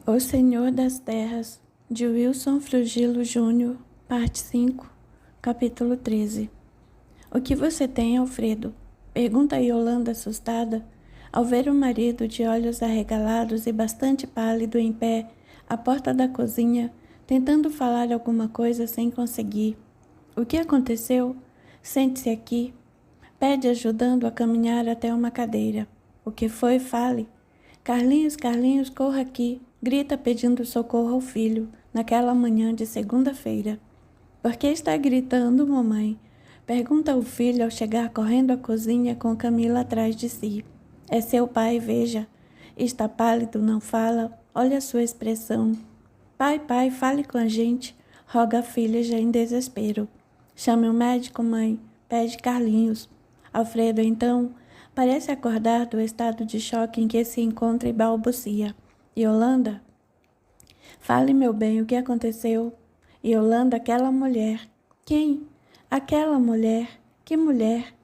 O Senhor das Terras, de Wilson Frugilo Júnior, parte 5, capítulo 13. O que você tem, Alfredo? Pergunta Yolanda assustada, ao ver o marido de olhos arregalados e bastante pálido em pé, à porta da cozinha, tentando falar alguma coisa sem conseguir. O que aconteceu? Sente-se aqui. Pede ajudando a caminhar até uma cadeira. O que foi? Fale. Carlinhos, Carlinhos, corra aqui, grita pedindo socorro ao filho, naquela manhã de segunda-feira. Por que está gritando, mamãe? Pergunta o filho ao chegar correndo à cozinha com Camila atrás de si. É seu pai, veja. Está pálido, não fala, olha a sua expressão. Pai, pai, fale com a gente, roga a filha já em desespero. Chame o médico, mãe, pede Carlinhos. Alfredo, então, parece acordar do estado de choque em que se encontra e balbucia. Yolanda? Fale, meu bem, o que aconteceu? Yolanda, aquela mulher. Quem? Aquela mulher. Que mulher?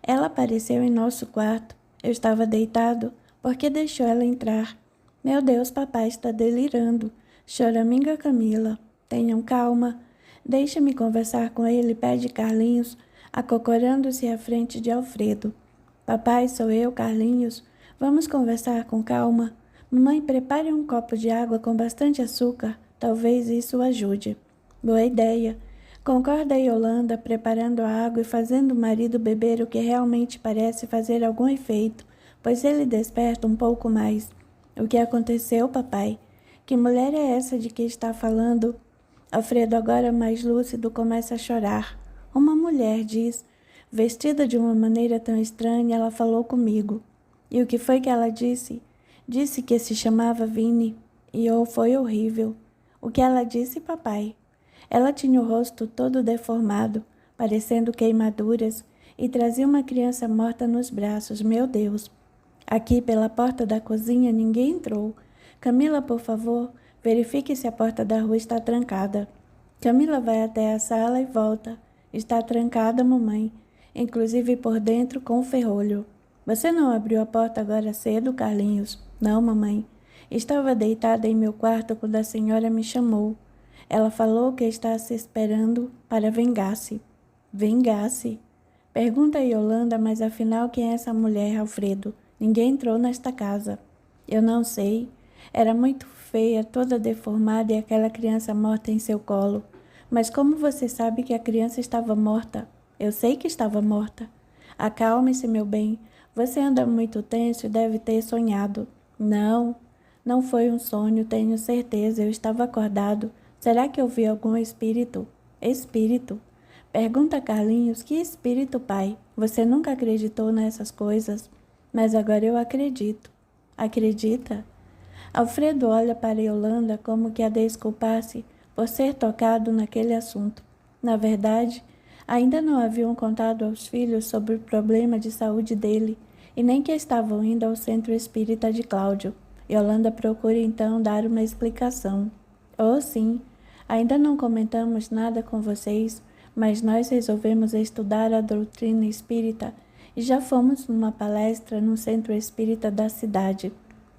Ela apareceu em nosso quarto. Eu estava deitado. Por que deixou ela entrar? Meu Deus, papai está delirando. Choraminga Camila. Tenham calma. Deixa-me conversar com ele, pede Carlinhos, acocorando-se à frente de Alfredo. Papai, sou eu, Carlinhos. Vamos conversar com calma. Mamãe, prepare um copo de água com bastante açúcar. Talvez isso ajude. Boa ideia. Concorda Yolanda, preparando a água e fazendo o marido beber o que realmente parece fazer algum efeito, pois ele desperta um pouco mais. O que aconteceu, papai? Que mulher é essa de que está falando? Alfredo, agora mais lúcido, começa a chorar. Uma mulher, diz. Vestida de uma maneira tão estranha, ela falou comigo. E o que foi que ela disse? Disse que se chamava Vini. E foi horrível. O que ela disse, papai? Ela tinha o rosto todo deformado, parecendo queimaduras, e trazia uma criança morta nos braços. Meu Deus! Aqui, pela porta da cozinha, ninguém entrou. Camila, por favor, verifique se a porta da rua está trancada. Camila vai até a sala e volta. Está trancada, mamãe, inclusive por dentro com o ferrolho. Você não abriu a porta agora cedo, Carlinhos? Não, mamãe. Estava deitada em meu quarto quando a senhora me chamou. Ela falou que está se esperando para vingar-se. Vingar-se? Pergunta a Yolanda, mas afinal quem é essa mulher, Alfredo? Ninguém entrou nesta casa. Eu não sei. Era muito feia, toda deformada e aquela criança morta em seu colo. Mas como você sabe que a criança estava morta? Eu sei que estava morta. Acalme-se, meu bem. Você anda muito tenso e deve ter sonhado. Não, não foi um sonho, tenho certeza. Eu estava acordado. Será que eu vi algum espírito? Espírito? Pergunta Carlinhos, que espírito, pai? Você nunca acreditou nessas coisas, mas agora eu acredito. Acredita? Alfredo olha para Yolanda como que a desculpasse por ser tocado naquele assunto. Na verdade, ainda não haviam contado aos filhos sobre o problema de saúde dele e nem que estavam indo ao centro espírita de Cláudio. Yolanda procura então dar uma explicação. Oh, sim, ainda não comentamos nada com vocês, mas nós resolvemos estudar a doutrina espírita e já fomos numa palestra no centro espírita da cidade.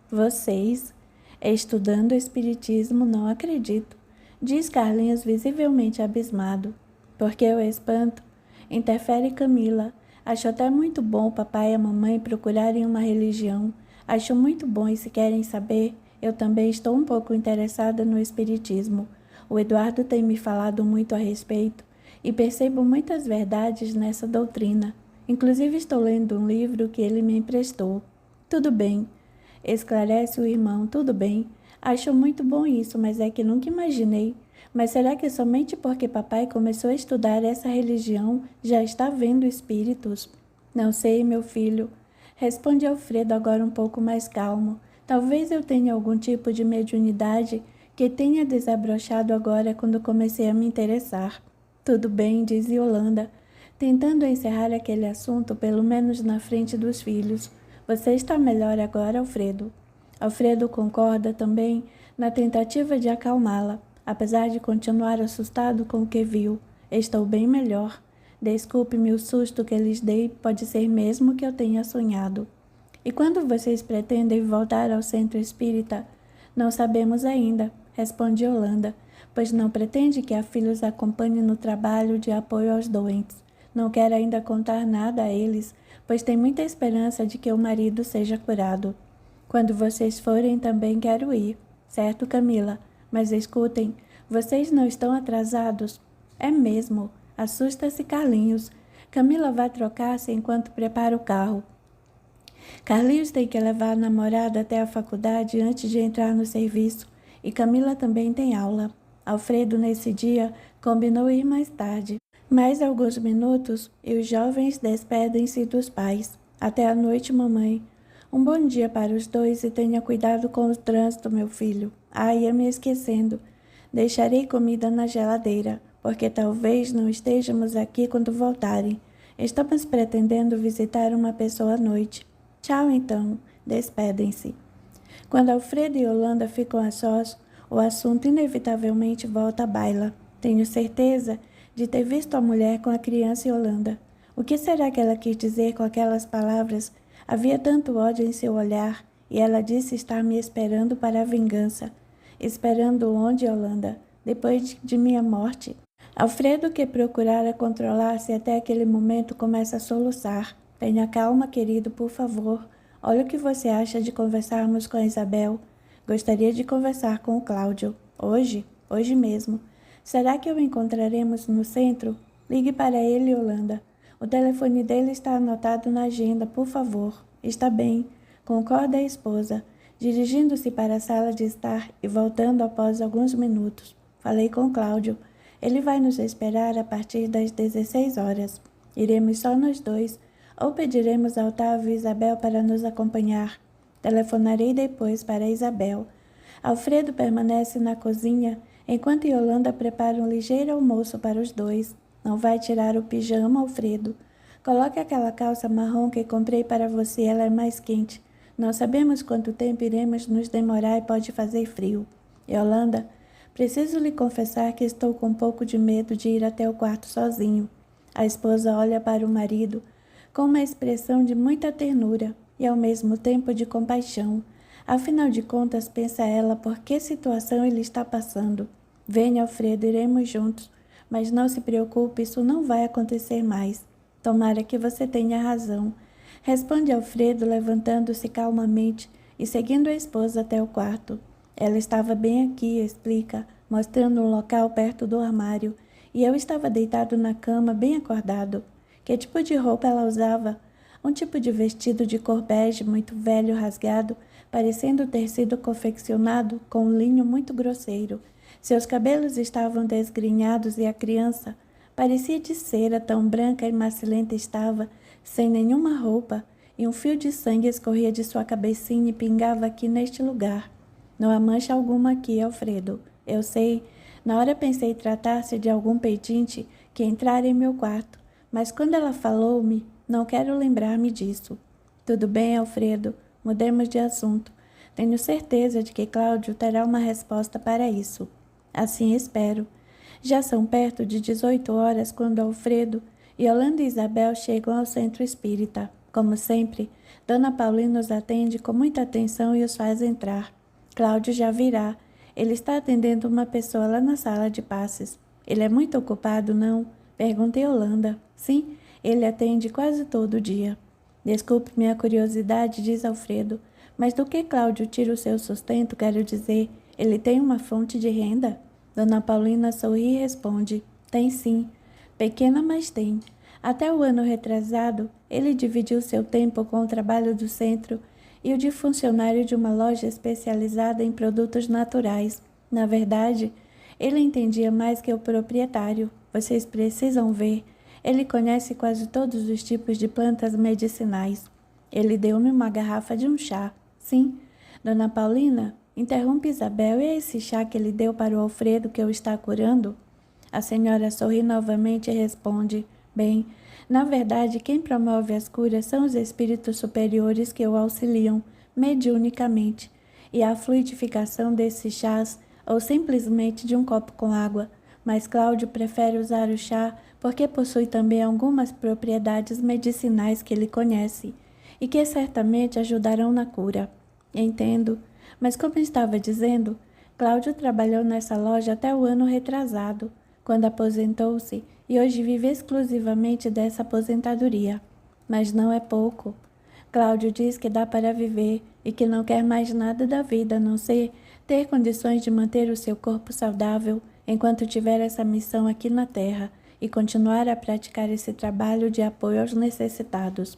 Vocês? Estudando o espiritismo, não acredito, diz Carlinhos visivelmente abismado. Porque eu espanto? Interfere Camila. Acho até muito bom o papai e a mamãe procurarem uma religião. Acho muito bom e se querem saber, eu também estou um pouco interessada no espiritismo. O Eduardo tem me falado muito a respeito e percebo muitas verdades nessa doutrina. Inclusive estou lendo um livro que ele me emprestou. Tudo bem, esclarece o irmão, tudo bem. Acho muito bom isso, mas é que nunca imaginei. Mas será que somente porque papai começou a estudar essa religião já está vendo espíritos? Não sei, meu filho. Responde Alfredo agora um pouco mais calmo. Talvez eu tenha algum tipo de mediunidade que tenha desabrochado agora quando comecei a me interessar. Tudo bem, diz Yolanda, tentando encerrar aquele assunto pelo menos na frente dos filhos. Você está melhor agora, Alfredo? Alfredo concorda também na tentativa de acalmá-la, apesar de continuar assustado com o que viu. Estou bem melhor. Desculpe-me o susto que lhes dei, pode ser mesmo que eu tenha sonhado. E quando vocês pretendem voltar ao centro espírita? Não sabemos ainda, responde Yolanda, pois não pretende que a filha os acompanhe no trabalho de apoio aos doentes. Não quer ainda contar nada a eles, pois tem muita esperança de que o marido seja curado. Quando vocês forem, também quero ir. Certo, Camila? Mas escutem, vocês não estão atrasados? É mesmo. Assusta-se Carlinhos. Camila vai trocar-se enquanto prepara o carro. Carlinhos tem que levar a namorada até a faculdade antes de entrar no serviço, e Camila também tem aula. Alfredo, nesse dia, combinou ir mais tarde. Mais alguns minutos e os jovens despedem-se dos pais. Até a noite, mamãe. Um bom dia para os dois e tenha cuidado com o trânsito, meu filho. Ia me esquecendo. Deixarei comida na geladeira, porque talvez não estejamos aqui quando voltarem. Estamos pretendendo visitar uma pessoa à noite. Tchau, então. Despedem-se. Quando Alfredo e Yolanda ficam a sós, o assunto inevitavelmente volta à baila. Tenho certeza de ter visto a mulher com a criança Yolanda. O que será que ela quis dizer com aquelas palavras? Havia tanto ódio em seu olhar, e ela disse estar me esperando para a vingança. Esperando onde, Yolanda? Depois de minha morte? Alfredo, que procurara controlar-se até aquele momento, começa a soluçar. Tenha calma, querido, por favor. Olha o que você acha de conversarmos com a Isabel. Gostaria de conversar com o Cláudio. Hoje? Hoje mesmo. Será que o encontraremos no centro? Ligue para ele, Yolanda. O telefone dele está anotado na agenda, por favor. Está bem. Concorda a esposa, dirigindo-se para a sala de estar e voltando após alguns minutos. Falei com Cláudio. Ele vai nos esperar a partir das 16 horas. Iremos só nós dois, ou pediremos a Otávio e Isabel para nos acompanhar. Telefonarei depois para Isabel. Alfredo permanece na cozinha, enquanto Yolanda prepara um ligeiro almoço para os dois. Não vai tirar o pijama, Alfredo? Coloque aquela calça marrom que comprei para você, ela é mais quente. Não sabemos quanto tempo iremos nos demorar e pode fazer frio. Yolanda, preciso lhe confessar que estou com um pouco de medo de ir até o quarto sozinho. A esposa olha para o marido com uma expressão de muita ternura e ao mesmo tempo de compaixão. Afinal de contas, pensa ela, por que situação ele está passando. Venha, Alfredo, iremos juntos. Mas não se preocupe, isso não vai acontecer mais. Tomara que você tenha razão. Responde Alfredo, levantando-se calmamente e seguindo a esposa até o quarto. Ela estava bem aqui, explica, mostrando um local perto do armário, e eu estava deitado na cama, bem acordado. Que tipo de roupa ela usava? Um tipo de vestido de cor bege, muito velho, rasgado, parecendo ter sido confeccionado com um linho muito grosseiro. Seus cabelos estavam desgrenhados e a criança parecia de cera, tão branca e macilenta estava, sem nenhuma roupa, e um fio de sangue escorria de sua cabecinha e pingava aqui neste lugar. Não há mancha alguma aqui, Alfredo. Eu sei. Na hora pensei tratar-se de algum pedinte que entrara em meu quarto, mas quando ela falou-me, não quero lembrar-me disso. Tudo bem, Alfredo. Mudemos de assunto. Tenho certeza de que Cláudio terá uma resposta para isso. Assim espero. Já são perto de 18 horas quando Alfredo, Yolanda e Isabel chegam ao centro espírita. Como sempre, Dona Paulina os atende com muita atenção e os faz entrar. Cláudio já virá. Ele está atendendo uma pessoa lá na sala de passes. Ele é muito ocupado, não? Perguntei Yolanda. Sim, ele atende quase todo dia. Desculpe minha curiosidade, diz Alfredo, mas do que Cláudio tira o seu sustento, quero dizer, ele tem uma fonte de renda? Dona Paulina sorri e responde, tem sim, pequena, mas tem. Até o ano retrasado, ele dividiu seu tempo com o trabalho do centro e o de funcionário de uma loja especializada em produtos naturais. Na verdade, ele entendia mais que o proprietário. Vocês precisam ver. Ele conhece quase todos os tipos de plantas medicinais. Ele deu-me uma garrafa de um chá. Sim, Dona Paulina, interrompe Isabel, e é esse chá que ele deu para o Alfredo que eu está curando? A senhora sorri novamente e responde, bem, na verdade, quem promove as curas são os espíritos superiores que o auxiliam mediunicamente, e a fluidificação desses chás, ou simplesmente de um copo com água, mas Cláudio prefere usar o chá porque possui também algumas propriedades medicinais que ele conhece e que certamente ajudarão na cura. Entendo. Mas como estava dizendo, Cláudio trabalhou nessa loja até o ano retrasado, quando aposentou-se e hoje vive exclusivamente dessa aposentadoria. Mas não é pouco. Cláudio diz que dá para viver e que não quer mais nada da vida a não ser ter condições de manter o seu corpo saudável enquanto tiver essa missão aqui na Terra e continuar a praticar esse trabalho de apoio aos necessitados.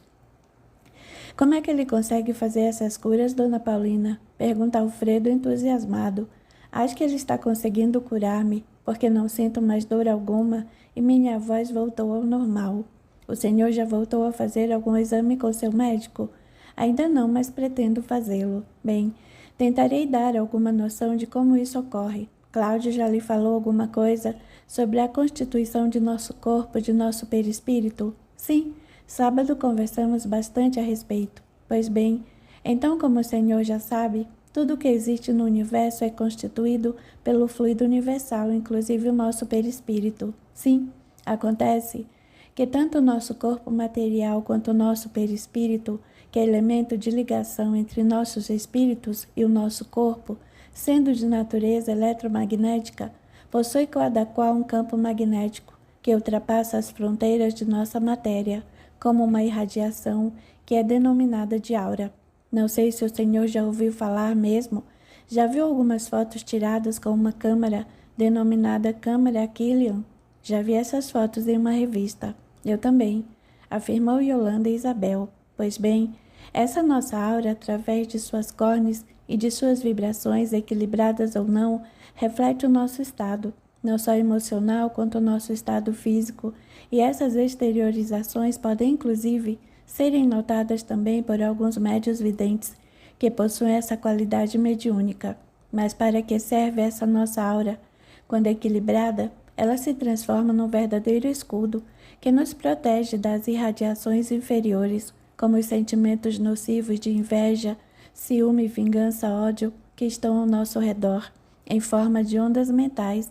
Como é que ele consegue fazer essas curas, Dona Paulina? Pergunta Alfredo entusiasmado. Acho que ele está conseguindo curar-me, porque não sinto mais dor alguma e minha voz voltou ao normal. O senhor já voltou a fazer algum exame com seu médico? Ainda não, mas pretendo fazê-lo. Bem, tentarei dar alguma noção de como isso ocorre. Cláudio já lhe falou alguma coisa sobre a constituição de nosso corpo, de nosso perispírito? Sim, sábado conversamos bastante a respeito. Pois bem, então como o senhor já sabe, tudo que existe no universo é constituído pelo fluido universal, inclusive o nosso perispírito. Sim, acontece que tanto o nosso corpo material quanto o nosso perispírito, que é elemento de ligação entre nossos espíritos e o nosso corpo, sendo de natureza eletromagnética, possui cada qual um campo magnético que ultrapassa as fronteiras de nossa matéria, como uma irradiação que é denominada de aura. Não sei se o senhor já ouviu falar mesmo. Já viu algumas fotos tiradas com uma câmera denominada câmera Killian? Já vi essas fotos em uma revista. Eu também, afirmou Yolanda e Isabel. Pois bem, essa nossa aura, através de suas córneas e de suas vibrações, equilibradas ou não, reflete o nosso estado, não só emocional quanto o nosso estado físico, e essas exteriorizações podem, inclusive, serem notadas também por alguns médiuns videntes que possuem essa qualidade mediúnica. Mas para que serve essa nossa aura? Quando equilibrada, ela se transforma num verdadeiro escudo que nos protege das irradiações inferiores, como os sentimentos nocivos de inveja, ciúme, vingança, ódio, que estão ao nosso redor, em forma de ondas mentais,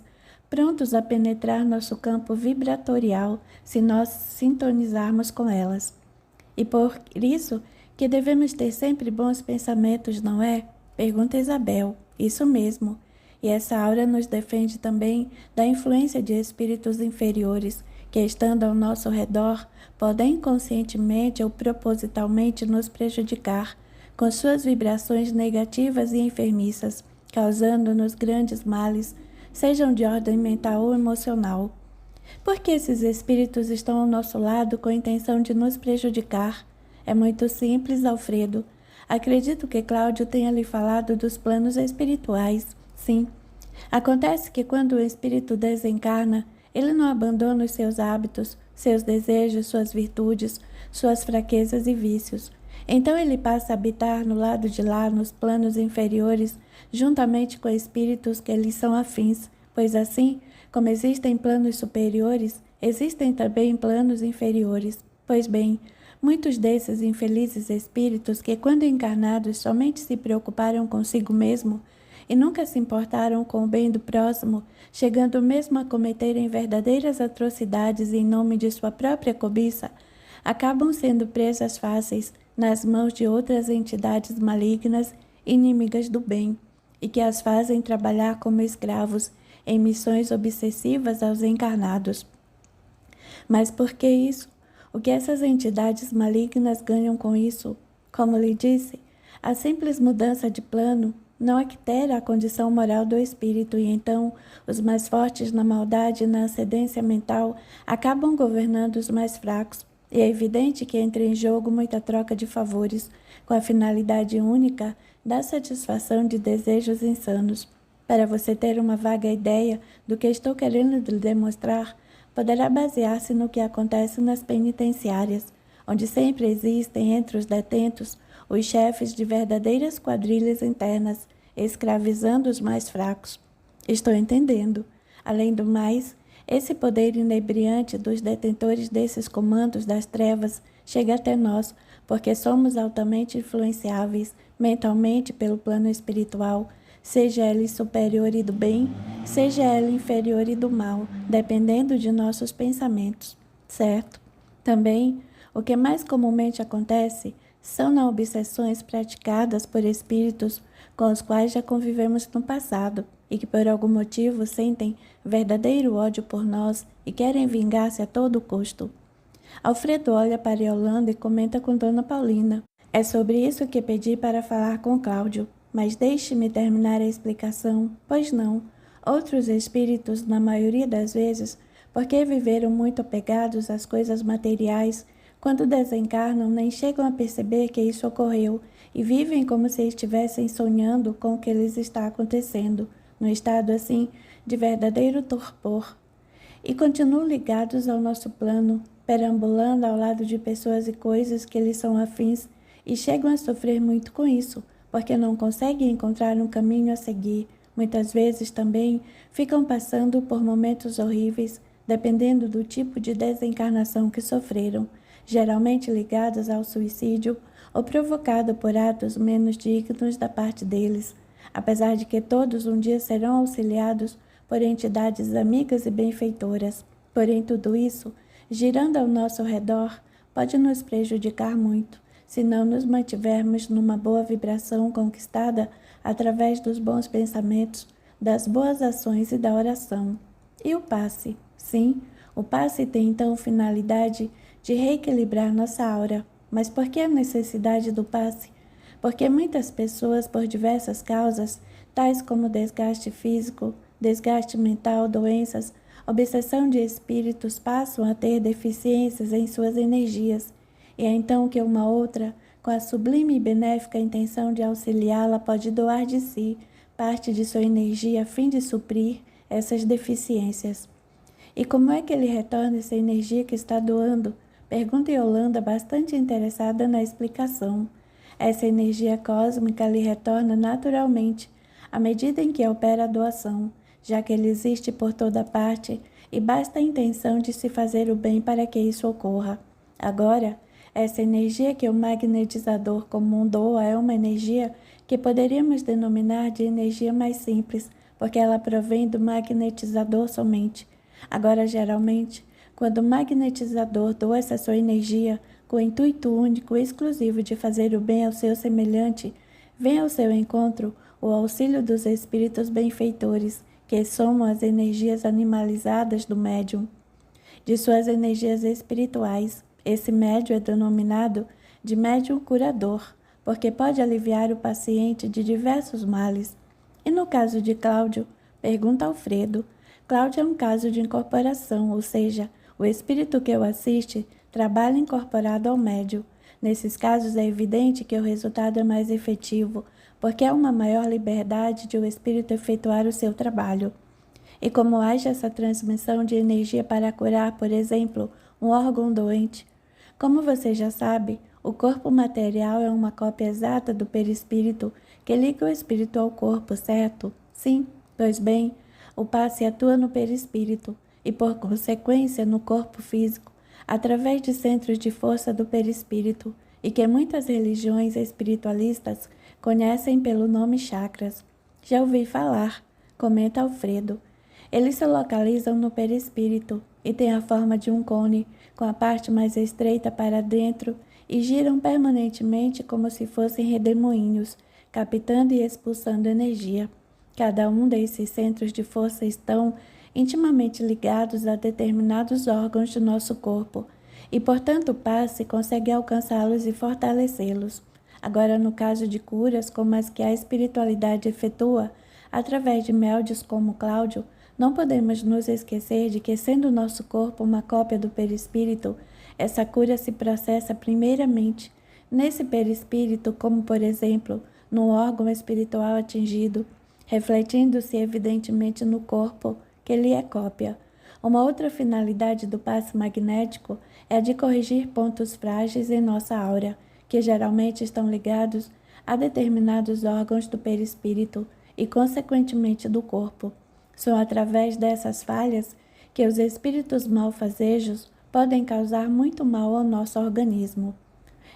prontos a penetrar nosso campo vibratorial se nós sintonizarmos com elas. E por isso que devemos ter sempre bons pensamentos, não é? Pergunta Isabel. Isso mesmo. E essa aura nos defende também da influência de espíritos inferiores que, estando ao nosso redor, podem inconscientemente ou propositalmente nos prejudicar com suas vibrações negativas e enfermiças, causando-nos grandes males, sejam de ordem mental ou emocional. Por que esses espíritos estão ao nosso lado com a intenção de nos prejudicar? É muito simples, Alfredo. Acredito que Cláudio tenha lhe falado dos planos espirituais. Sim. Acontece que quando o espírito desencarna, ele não abandona os seus hábitos, seus desejos, suas virtudes, suas fraquezas e vícios. Então ele passa a habitar no lado de lá, nos planos inferiores, juntamente com espíritos que lhe são afins, pois assim, como existem planos superiores, existem também planos inferiores. Pois bem, muitos desses infelizes espíritos que, quando encarnados, somente se preocuparam consigo mesmo e nunca se importaram com o bem do próximo, chegando mesmo a cometerem verdadeiras atrocidades em nome de sua própria cobiça, acabam sendo presas fáceis nas mãos de outras entidades malignas, inimigas do bem, e que as fazem trabalhar como escravos em missões obsessivas aos encarnados. Mas por que isso? O que essas entidades malignas ganham com isso? Como lhe disse, a simples mudança de plano não altera a condição moral do espírito e então os mais fortes na maldade e na ascendência mental acabam governando os mais fracos. E é evidente que entra em jogo muita troca de favores, com a finalidade única da satisfação de desejos insanos. Para você ter uma vaga ideia do que estou querendo lhe demonstrar, poderá basear-se no que acontece nas penitenciárias, onde sempre existem entre os detentos os chefes de verdadeiras quadrilhas internas, escravizando os mais fracos. Estou entendendo. Além do mais, esse poder inebriante dos detentores desses comandos das trevas chega até nós, porque somos altamente influenciáveis mentalmente pelo plano espiritual, seja ela superior e do bem, seja ela inferior e do mal, dependendo de nossos pensamentos, certo? Também, o que mais comumente acontece são nas obsessões praticadas por espíritos com os quais já convivemos no passado e que por algum motivo sentem verdadeiro ódio por nós e querem vingar-se a todo custo. Alfredo olha para Yolanda e comenta com Dona Paulina. É sobre isso que pedi para falar com Cláudio, mas deixe-me terminar a explicação, pois não. Outros espíritos, na maioria das vezes, porque viveram muito apegados às coisas materiais, quando desencarnam nem chegam a perceber que isso ocorreu e vivem como se estivessem sonhando com o que lhes está acontecendo, num estado assim de verdadeiro torpor. E continuam ligados ao nosso plano, perambulando ao lado de pessoas e coisas que lhes são afins e chegam a sofrer muito com isso, porque não conseguem encontrar um caminho a seguir. Muitas vezes também ficam passando por momentos horríveis, dependendo do tipo de desencarnação que sofreram, geralmente ligados ao suicídio ou provocado por atos menos dignos da parte deles, apesar de que todos um dia serão auxiliados por entidades amigas e benfeitoras. Porém, tudo isso, girando ao nosso redor, pode nos prejudicar muito, se não nos mantivermos numa boa vibração conquistada através dos bons pensamentos, das boas ações e da oração. E o passe? Sim, o passe tem então finalidade de reequilibrar nossa aura. Mas por que a necessidade do passe? Porque muitas pessoas, por diversas causas, tais como desgaste físico, desgaste mental, doenças, obsessão de espíritos, passam a ter deficiências em suas energias. E é então que uma outra, com a sublime e benéfica intenção de auxiliá-la, pode doar de si parte de sua energia a fim de suprir essas deficiências. E como é que ele retorna essa energia que está doando? Pergunta Yolanda, bastante interessada na explicação. Essa energia cósmica lhe retorna naturalmente, à medida em que opera a doação, já que ele existe por toda parte e basta a intenção de se fazer o bem para que isso ocorra. Agora, essa energia que o magnetizador comum doa é uma energia que poderíamos denominar de energia mais simples, porque ela provém do magnetizador somente. Agora, geralmente, quando o magnetizador doa essa sua energia com o intuito único e exclusivo de fazer o bem ao seu semelhante, vem ao seu encontro o auxílio dos espíritos benfeitores, que somam as energias animalizadas do médium, de suas energias espirituais. Esse médium é denominado de médium curador, porque pode aliviar o paciente de diversos males. E no caso de Cláudio, pergunta Alfredo, Cláudio é um caso de incorporação, ou seja, o espírito que o assiste trabalha incorporado ao médium. Nesses casos é evidente que o resultado é mais efetivo, porque há uma maior liberdade de o espírito efetuar o seu trabalho. E como haja essa transmissão de energia para curar, por exemplo, um órgão doente? Como você já sabe, o corpo material é uma cópia exata do perispírito que liga o espírito ao corpo, certo? Sim, pois bem, o passe atua no perispírito e, por consequência, no corpo físico, através de centros de força do perispírito, e que muitas religiões espiritualistas conhecem pelo nome chakras. Já ouvi falar, comenta Alfredo. Eles se localizam no perispírito e têm a forma de um cone, com a parte mais estreita para dentro, e giram permanentemente como se fossem redemoinhos, captando e expulsando energia. Cada um desses centros de força estão intimamente ligados a determinados órgãos de nosso corpo, e, portanto, o passe consegue alcançá-los e fortalecê-los. Agora, no caso de curas como as que a espiritualidade efetua, através de médiuns como Cláudio, não podemos nos esquecer de que, sendo o nosso corpo uma cópia do perispírito, essa cura se processa primeiramente nesse perispírito, como, por exemplo, no órgão espiritual atingido, refletindo-se evidentemente no corpo, que lhe é cópia. Uma outra finalidade do passe magnético é a de corrigir pontos frágeis em nossa aura, que geralmente estão ligados a determinados órgãos do perispírito e, consequentemente, do corpo. São através dessas falhas que os espíritos malfazejos podem causar muito mal ao nosso organismo.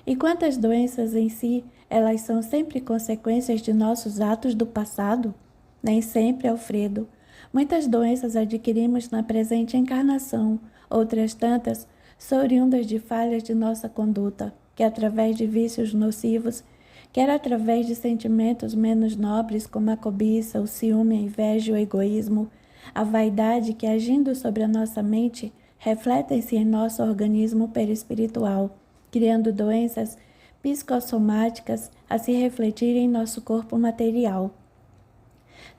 E quantas doenças em si, elas são sempre consequências de nossos atos do passado? Nem sempre, Alfredo. Muitas doenças adquirimos na presente encarnação, outras tantas são oriundas de falhas de nossa conduta, que através de vícios nocivos quer através de sentimentos menos nobres como a cobiça, o ciúme, a inveja, o egoísmo, a vaidade que, agindo sobre a nossa mente, refletem-se em nosso organismo perispiritual, criando doenças psicossomáticas a se refletirem em nosso corpo material.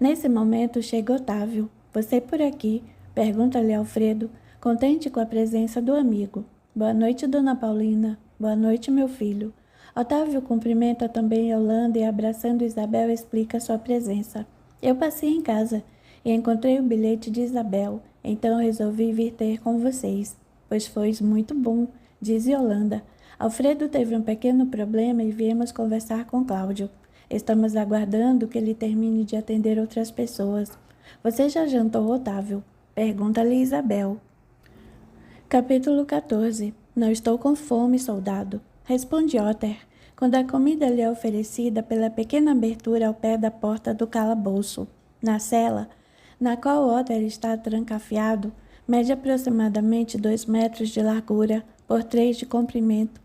Nesse momento chega Otávio. Você por aqui? Pergunta-lhe Alfredo, contente com a presença do amigo. Boa noite, dona Paulina. Boa noite, meu filho. Otávio cumprimenta também Yolanda e, abraçando Isabel, explica sua presença. Eu passei em casa e encontrei o bilhete de Isabel, então resolvi vir ter com vocês. Pois foi muito bom, diz Yolanda. Alfredo teve um pequeno problema e viemos conversar com Cláudio. Estamos aguardando que ele termine de atender outras pessoas. Você já jantou, Otávio? Pergunta-lhe Isabel. Capítulo 14. Não estou com fome, soldado. Responde Otter, quando a comida lhe é oferecida pela pequena abertura ao pé da porta do calabouço. Na cela, na qual Otter está trancafiado, mede aproximadamente 2 metros de largura por 3 de comprimento,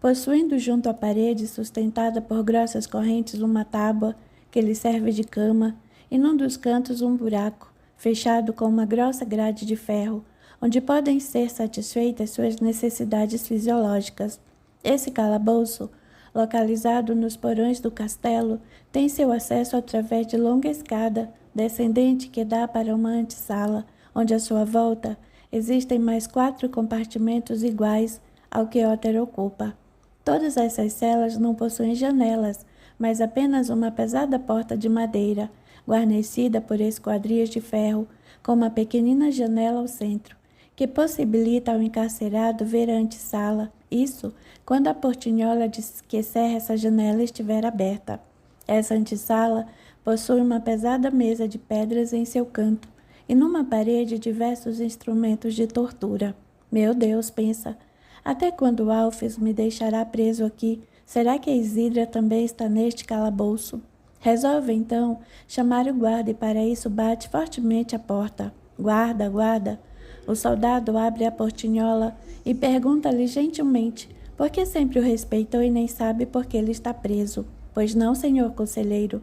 possuindo junto à parede, sustentada por grossas correntes, uma tábua que lhe serve de cama, e num dos cantos um buraco, fechado com uma grossa grade de ferro, onde podem ser satisfeitas suas necessidades fisiológicas. Esse calabouço, localizado nos porões do castelo, tem seu acesso através de longa escada descendente que dá para uma antessala, onde à sua volta existem mais 4 compartimentos iguais ao que Otter ocupa. Todas essas celas não possuem janelas, mas apenas uma pesada porta de madeira, guarnecida por esquadrias de ferro, com uma pequenina janela ao centro, que possibilita ao encarcerado ver a antessala, isso quando a portinhola que cerra essa janela estiver aberta. Essa antessala possui uma pesada mesa de pedras em seu canto, e numa parede diversos instrumentos de tortura. Meu Deus, pensa, até quando Alfes me deixará preso aqui? Será que a Isidra também está neste calabouço? Resolve, então, chamar o guarda e para isso bate fortemente a porta. Guarda, guarda. O soldado abre a portinhola e pergunta-lhe gentilmente por que sempre o respeitou e nem sabe por que ele está preso. Pois não, senhor conselheiro.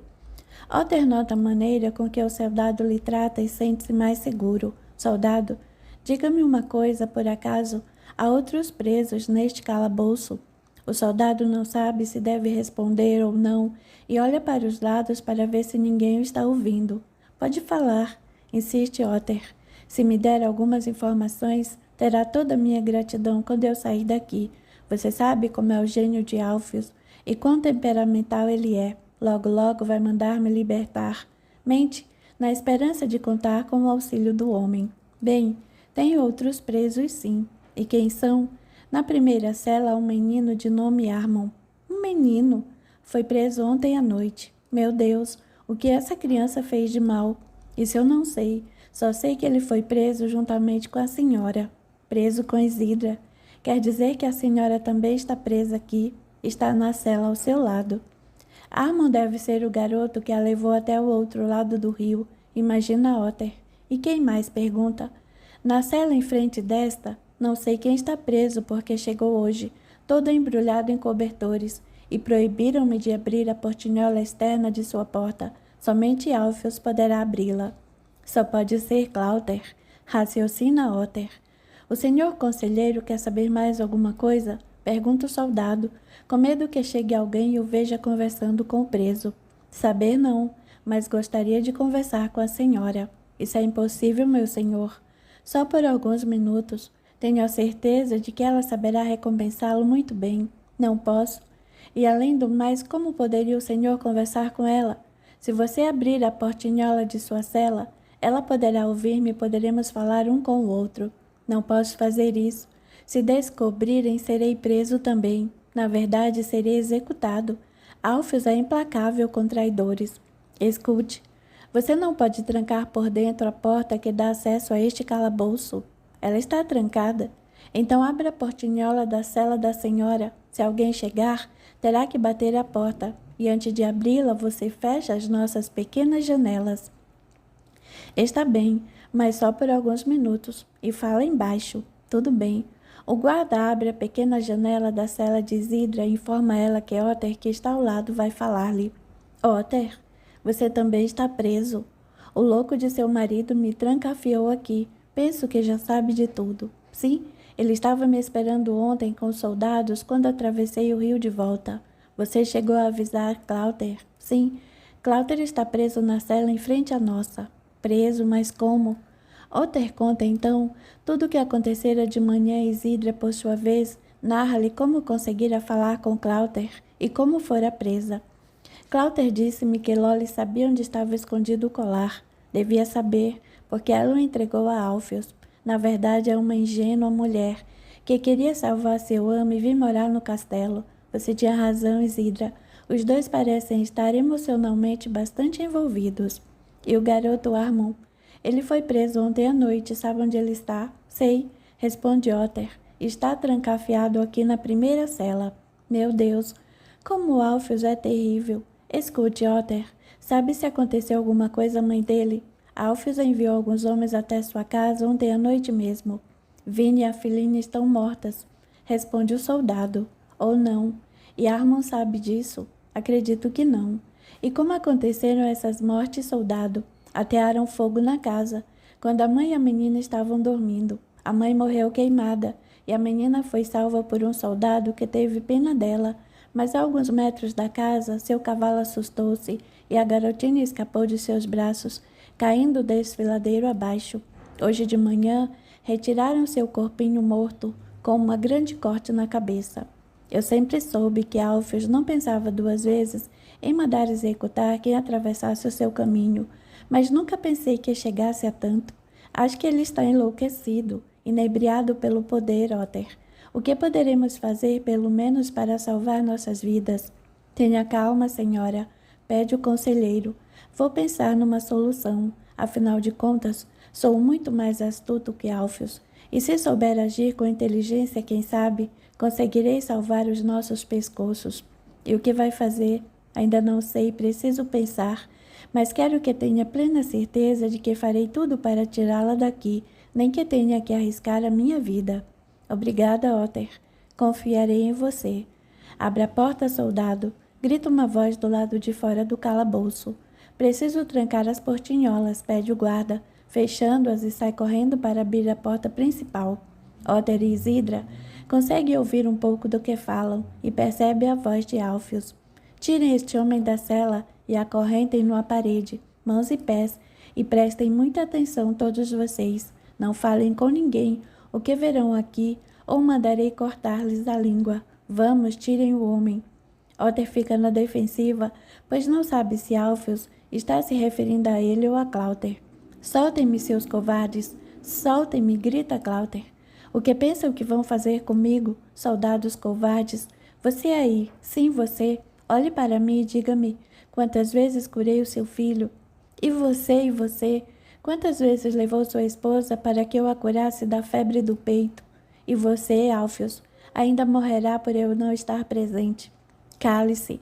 Otter nota a maneira com que o soldado lhe trata e sente-se mais seguro. Soldado, diga-me uma coisa, por acaso há outros presos neste calabouço? O soldado não sabe se deve responder ou não e olha para os lados para ver se ninguém o está ouvindo. Pode falar, insiste Otter. Se me der algumas informações, terá toda a minha gratidão quando eu sair daqui. Você sabe como é o gênio de Alfios e quão temperamental ele é. Logo, logo vai mandar me libertar. Mente, na esperança de contar com o auxílio do homem. Bem, tenho outros presos, sim. E quem são? Na primeira cela há um menino de nome Armon. Um menino? Foi preso ontem à noite. Meu Deus, o que essa criança fez de mal? Isso eu não sei. Só sei que ele foi preso juntamente com a senhora. Preso com Isidra. Quer dizer que a senhora também está presa aqui. Está na cela ao seu lado. Armon deve ser o garoto que a levou até o outro lado do rio. Imagina Otter. E quem mais? Pergunta. Na cela em frente desta, não sei quem está preso porque chegou hoje, todo embrulhado em cobertores, e proibiram-me de abrir a portinhola externa de sua porta. Somente Alfios poderá abri-la. Só pode ser Cláudio, raciocina Otter. O senhor conselheiro quer saber mais alguma coisa? Pergunta o soldado, com medo que chegue alguém e o veja conversando com o preso. Saber não, mas gostaria de conversar com a senhora. Isso é impossível, meu senhor. Só por alguns minutos. Tenho a certeza de que ela saberá recompensá-lo muito bem. Não posso. E além do mais, como poderia o senhor conversar com ela? Se você abrir a portinhola de sua cela, ela poderá ouvir-me e poderemos falar um com o outro. Não posso fazer isso. Se descobrirem, serei preso também. Na verdade, serei executado. Alfios é implacável com traidores. Escute, você não pode trancar por dentro a porta que dá acesso a este calabouço. Ela está trancada. Então abra a portinhola da cela da senhora. Se alguém chegar, terá que bater a porta. E antes de abri-la, você fecha as nossas pequenas janelas. Está bem, mas só por alguns minutos. E fala embaixo. Tudo bem. O guarda abre a pequena janela da cela de Isidra e informa ela que Otter, que está ao lado, vai falar-lhe. Otter, você também está preso. O louco de seu marido me trancafiou aqui. Penso que já sabe de tudo. Sim, ele estava me esperando ontem com os soldados quando atravessei o rio de volta. Você chegou a avisar Cláuter? Sim, Cláuter está preso na cela em frente à nossa. Preso, mas como? Otter conta, então, tudo o que acontecera de manhã e Isidra, por sua vez, narra-lhe como conseguira falar com Cláuter e como fora presa. Cláuter disse-me que Loli sabia onde estava escondido o colar. Devia saber, porque ela o entregou a Alfios. Na verdade, é uma ingênua mulher que queria salvar seu amo e vir morar no castelo. Você tinha razão, Isidra. Os dois parecem estar emocionalmente bastante envolvidos. E o garoto Armon? Ele foi preso ontem à noite. Sabe onde ele está? Sei, responde Otter. Está trancafiado aqui na primeira cela. Meu Deus, como Alfios é terrível. Escute, Otter. Sabe se aconteceu alguma coisa à mãe dele? Alfios enviou alguns homens até sua casa ontem à noite mesmo. Vini e a filhinha estão mortas, responde o soldado. Ou não. E Armon sabe disso? Acredito que não. E como aconteceram essas mortes, soldado? Atearam fogo na casa, quando a mãe e a menina estavam dormindo. A mãe morreu queimada, e a menina foi salva por um soldado que teve pena dela. Mas a alguns metros da casa, seu cavalo assustou-se e a garotinha escapou de seus braços, caindo o desfiladeiro abaixo. Hoje de manhã, retiraram seu corpinho morto, com uma grande corte na cabeça. Eu sempre soube que Alfios não pensava duas vezes em mandar executar quem atravessasse o seu caminho, mas nunca pensei que chegasse a tanto. Acho que ele está enlouquecido, inebriado pelo poder, Otter. O que poderemos fazer, pelo menos, para salvar nossas vidas? Tenha calma, senhora, pede o conselheiro. Vou pensar numa solução. Afinal de contas, sou muito mais astuto que Alfios. E se souber agir com inteligência, quem sabe, conseguirei salvar os nossos pescoços. E o que vai fazer? Ainda não sei, preciso pensar. Mas quero que tenha plena certeza de que farei tudo para tirá-la daqui, nem que tenha que arriscar a minha vida. Obrigada, Otter. Confiarei em você. Abra a porta, soldado. Grita uma voz do lado de fora do calabouço. Preciso trancar as portinholas, pede o guarda, fechando-as e sai correndo para abrir a porta principal. Otter e Isidra conseguem ouvir um pouco do que falam e percebe a voz de Alfios. Tirem este homem da cela e acorrentem-no à parede, mãos e pés, e prestem muita atenção todos vocês. Não falem com ninguém. O que verão aqui, ou mandarei cortar-lhes a língua. Vamos, tirem o homem. Otter fica na defensiva, pois não sabe se Alfios está se referindo a ele ou a Cláuter. Soltem-me, seus covardes! Soltem-me! Grita Cláuter. O que pensam que vão fazer comigo, soldados covardes? Você aí, sim você, olhe para mim e diga-me, quantas vezes curei o seu filho? E você, quantas vezes levou sua esposa para que eu a curasse da febre do peito? E você, Alfios, ainda morrerá por eu não estar presente. Cale-se,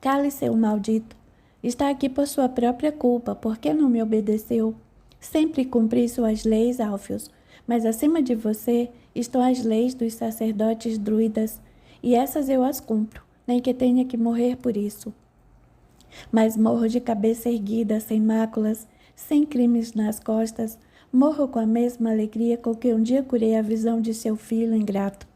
cale-se, o maldito. Está aqui por sua própria culpa, por que não me obedeceu? Sempre cumpri suas leis, Alfios, mas acima de você estão as leis dos sacerdotes druidas, e essas eu as cumpro, nem que tenha que morrer por isso. Mas morro de cabeça erguida, sem máculas, sem crimes nas costas, morro com a mesma alegria com que um dia curei a visão de seu filho ingrato.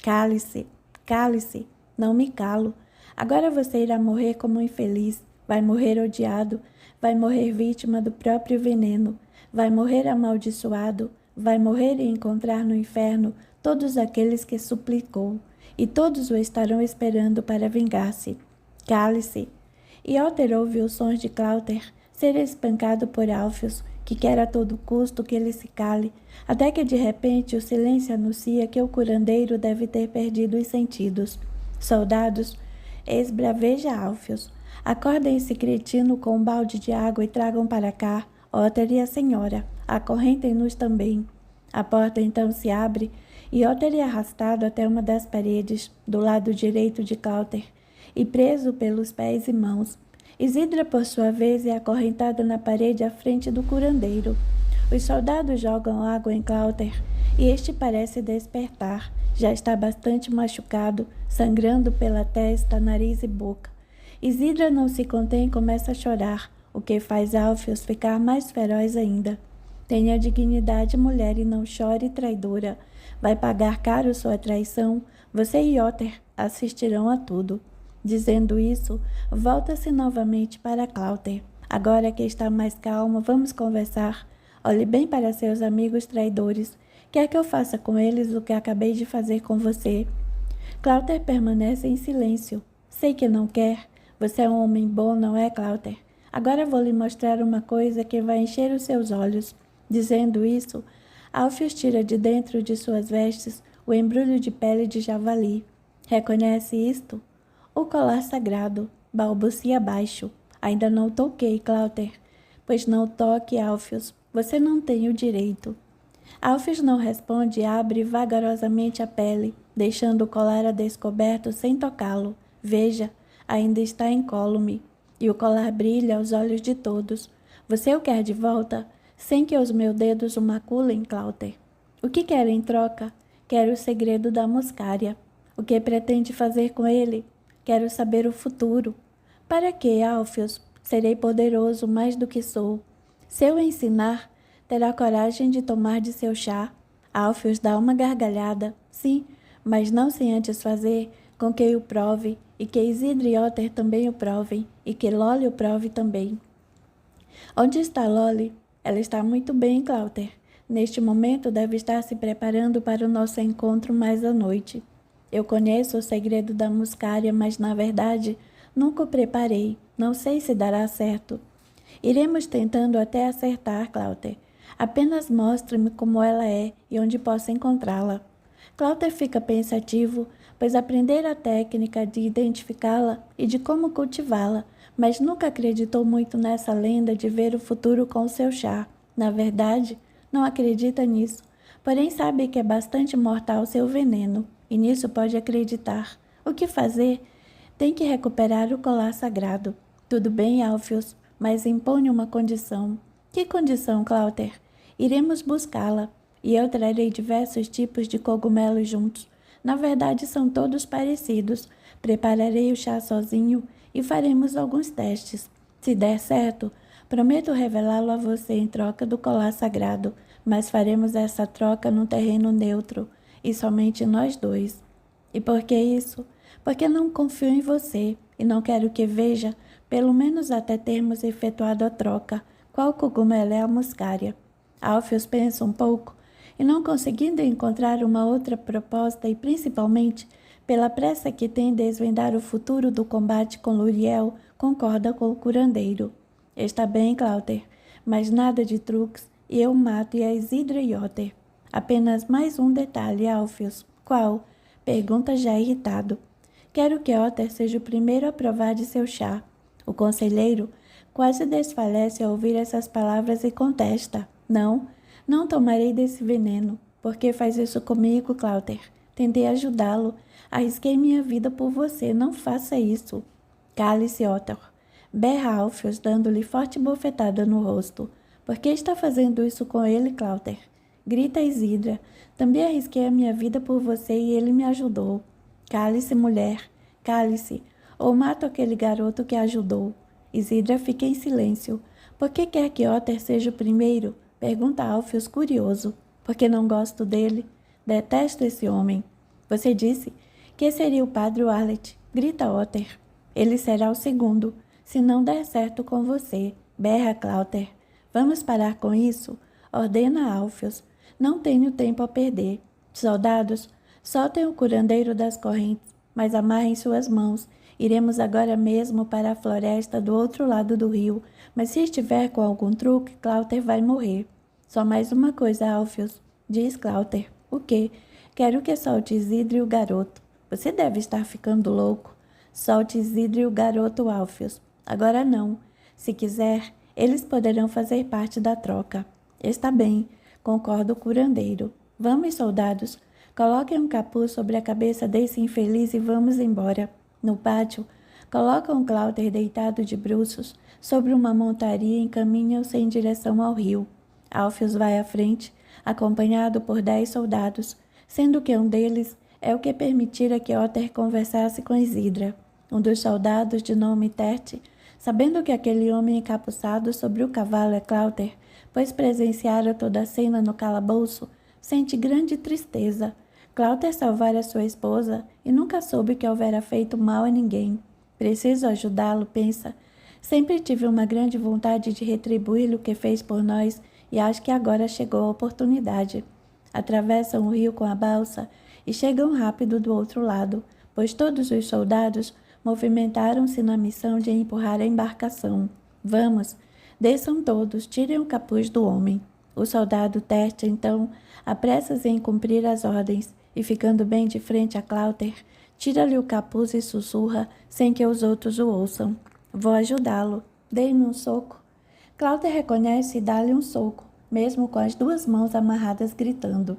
Cale-se, cale-se, não me calo. Agora você irá morrer como um infeliz, vai morrer odiado, vai morrer vítima do próprio veneno, vai morrer amaldiçoado, vai morrer e encontrar no inferno todos aqueles que suplicou, e todos o estarão esperando para vingar-se. Cale-se. E Otter ouve os sons de Cláuter ser espancado por Alfios, que quer a todo custo que ele se cale, até que de repente o silêncio anuncia que o curandeiro deve ter perdido os sentidos. Soldados, esbraveja Alfios. Acordem esse cretino com um balde de água e tragam para cá Otter e a senhora. Acorrentem-nos também. A porta então se abre e Otter é arrastado até uma das paredes, do lado direito de Cláuter, e preso pelos pés e mãos. Isidra, por sua vez, é acorrentada na parede à frente do curandeiro. Os soldados jogam água em Clauter e este parece despertar. Já está bastante machucado, sangrando pela testa, nariz e boca. Isidra não se contém e começa a chorar, o que faz Alfios ficar mais feroz ainda. Tenha dignidade, mulher, e não chore, traidora. Vai pagar caro sua traição. Você e Otter assistirão a tudo. Dizendo isso, volta-se novamente para Clauter. Agora que está mais calmo, vamos conversar. Olhe bem para seus amigos traidores. Quer que eu faça com eles o que acabei de fazer com você? Clauter permanece em silêncio. Sei que não quer. Você é um homem bom, não é, Clauter? Agora vou lhe mostrar uma coisa que vai encher os seus olhos. Dizendo isso, Alfios tira de dentro de suas vestes o embrulho de pele de javali. Reconhece isto? O colar sagrado, balbucia baixo. Ainda não toquei, Clauter. Pois não toque, Alfios. Você não tem o direito. Alfios não responde e abre vagarosamente a pele, deixando o colar a descoberto sem tocá-lo. Veja, ainda está incólume. E o colar brilha aos olhos de todos. Você o quer de volta? Sem que os meus dedos o maculem, Clauter. O que quer em troca? Quero o segredo da muscária. O que pretende fazer com ele? Quero saber o futuro. Para que, Alfios? Serei poderoso mais do que sou. Se eu ensinar, terá coragem de tomar de seu chá? Alfios dá uma gargalhada. Sim, mas não sem antes fazer com que o prove, e que Isidra e Otter também o provem, e que Loli o prove também. Onde está Loli? Ela está muito bem, Clauter. Neste momento deve estar se preparando para o nosso encontro mais à noite. Eu conheço o segredo da muscária, mas, na verdade, nunca o preparei. Não sei se dará certo. Iremos tentando até acertar, Clauter. Apenas mostre-me como ela é e onde posso encontrá-la. Clauter fica pensativo, pois aprender a técnica de identificá-la e de como cultivá-la, mas nunca acreditou muito nessa lenda de ver o futuro com seu chá. Na verdade, não acredita nisso, porém sabe que é bastante mortal seu veneno, e nisso pode acreditar. O que fazer? Tem que recuperar o colar sagrado. Tudo bem, Alfios, mas impõe uma condição. Que condição, Clauter? Iremos buscá-la, e eu trarei diversos tipos de cogumelos juntos. Na verdade, são todos parecidos. Prepararei o chá sozinho e faremos alguns testes. Se der certo, prometo revelá-lo a você em troca do colar sagrado, mas faremos essa troca num terreno neutro, e somente nós dois. E por que isso? Porque não confio em você, e não quero que veja, pelo menos até termos efetuado a troca, qual cogumelo é a muscária. Alfios pensa um pouco, e não conseguindo encontrar uma outra proposta, e principalmente pela pressa que tem em desvendar o futuro do combate com Luriel, concorda com o curandeiro. Está bem, Clauter, mas nada de truques, e eu mato e a Isidra e Otter. Apenas mais um detalhe, Alfios. Qual? Pergunta já irritado. Quero que Otter seja o primeiro a provar de seu chá. O conselheiro quase desfalece ao ouvir essas palavras e contesta. Não, não tomarei desse veneno. Por que faz isso comigo, Clauter? Tentei ajudá-lo. Arrisquei minha vida por você. Não faça isso. Cale-se, Otter. Berra Alfios, dando-lhe forte bofetada no rosto. Por que está fazendo isso com ele, Clauter? Grita Isidra. Também arrisquei a minha vida por você e ele me ajudou. Cale-se, mulher. Cale-se. Ou mato aquele garoto que a ajudou. Isidra fica em silêncio. Por que quer que Otter seja o primeiro? Pergunta Alfios, curioso. Porque não gosto dele. Detesto esse homem. Você disse que seria o padre Warlet. Grita Otter. Ele será o segundo, se não der certo com você. Berra Clauter. Vamos parar com isso? Ordena Alfios. Não tenho tempo a perder. Soldados, soltem o curandeiro das correntes, mas amarrem suas mãos. Iremos agora mesmo para a floresta do outro lado do rio, mas se estiver com algum truque, Clauter vai morrer. Só mais uma coisa, Alfios, diz Clauter. O quê? Quero que solte Isidra e o garoto. Você deve estar ficando louco. Solte Isidra e o garoto, Alfios. Agora não. Se quiser, eles poderão fazer parte da troca. Está bem, concorda o curandeiro. Vamos, soldados. Coloquem um capuz sobre a cabeça desse infeliz e vamos embora. No pátio, colocam Clauter deitado de bruços sobre uma montaria e encaminham-se em direção ao rio. Alfios vai à frente, acompanhado por 10 soldados, sendo que um deles é o que permitira que Otter conversasse com Isidra. Um dos soldados, de nome Terte, sabendo que aquele homem encapuçado sobre o cavalo é Cláuter, pois presenciara toda a cena no calabouço, sente grande tristeza. Cláuter salvara sua esposa e nunca soube que houvera feito mal a ninguém. Preciso ajudá-lo, pensa. Sempre tive uma grande vontade de retribuir-lhe o que fez por nós e acho que agora chegou a oportunidade. Atravessam o rio com a balsa e chegam rápido do outro lado, pois todos os soldados movimentaram-se na missão de empurrar a embarcação. Vamos, desçam todos, tirem o capuz do homem. O soldado Terte, então, apressa-se em cumprir as ordens e, ficando bem de frente a Cláuter, tira-lhe o capuz e sussurra, sem que os outros o ouçam. Vou ajudá-lo. Dê-me um soco. Cláuter reconhece e dá-lhe um soco, mesmo com as 2 mãos amarradas, gritando.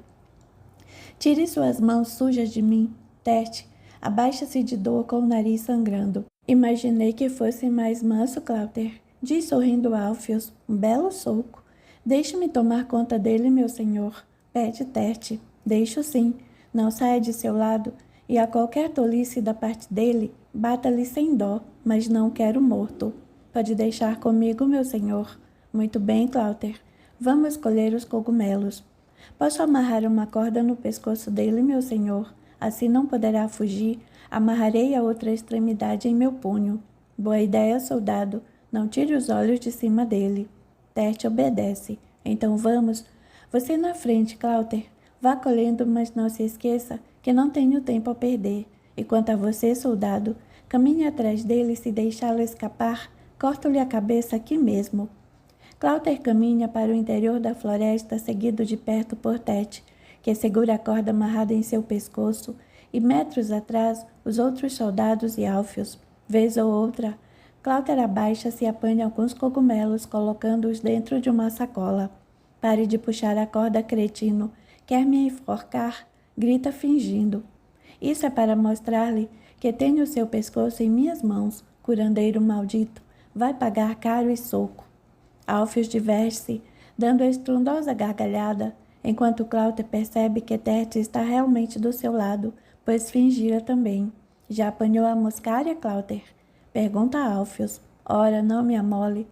Tire suas mãos sujas de mim, Terte. Abaixa-se de dor com o nariz sangrando. Imaginei que fosse mais manso, Cláuter. Diz sorrindo Alfios, um belo soco. Deixe-me tomar conta dele, meu senhor. Pede Terte. Deixo sim. Não saia de seu lado, e a qualquer tolice da parte dele, bata-lhe sem dó, mas não quero morto. Pode deixar comigo, meu senhor. Muito bem, Cláuter. Vamos colher os cogumelos. Posso amarrar uma corda no pescoço dele, meu senhor. Assim não poderá fugir. Amarrarei a outra extremidade em meu punho. Boa ideia, soldado. Não tire os olhos de cima dele. Terte obedece. Então vamos. Você na frente, Cláuter. Vá colhendo, mas não se esqueça que não tenho tempo a perder. E quanto a você, soldado, caminhe atrás dele e se deixá-lo escapar, corto-lhe a cabeça aqui mesmo. Cláuter caminha para o interior da floresta, seguido de perto por Terte, que segura a corda amarrada em seu pescoço, e metros atrás, os outros soldados e Alfios. Vez ou outra, Cláuter abaixa-se e apanha alguns cogumelos, colocando-os dentro de uma sacola. Pare de puxar a corda, cretino. Quer me enforcar? Grita fingindo. Isso é para mostrar-lhe que tenho o seu pescoço em minhas mãos, curandeiro maldito. Vai pagar caro e soco. Alfios diverte-se, dando a estrondosa gargalhada, enquanto Cláuter percebe que Terte está realmente do seu lado, pois fingira também. Já apanhou a moscária, Cláuter? Pergunta Alfios. Ora, não me amole.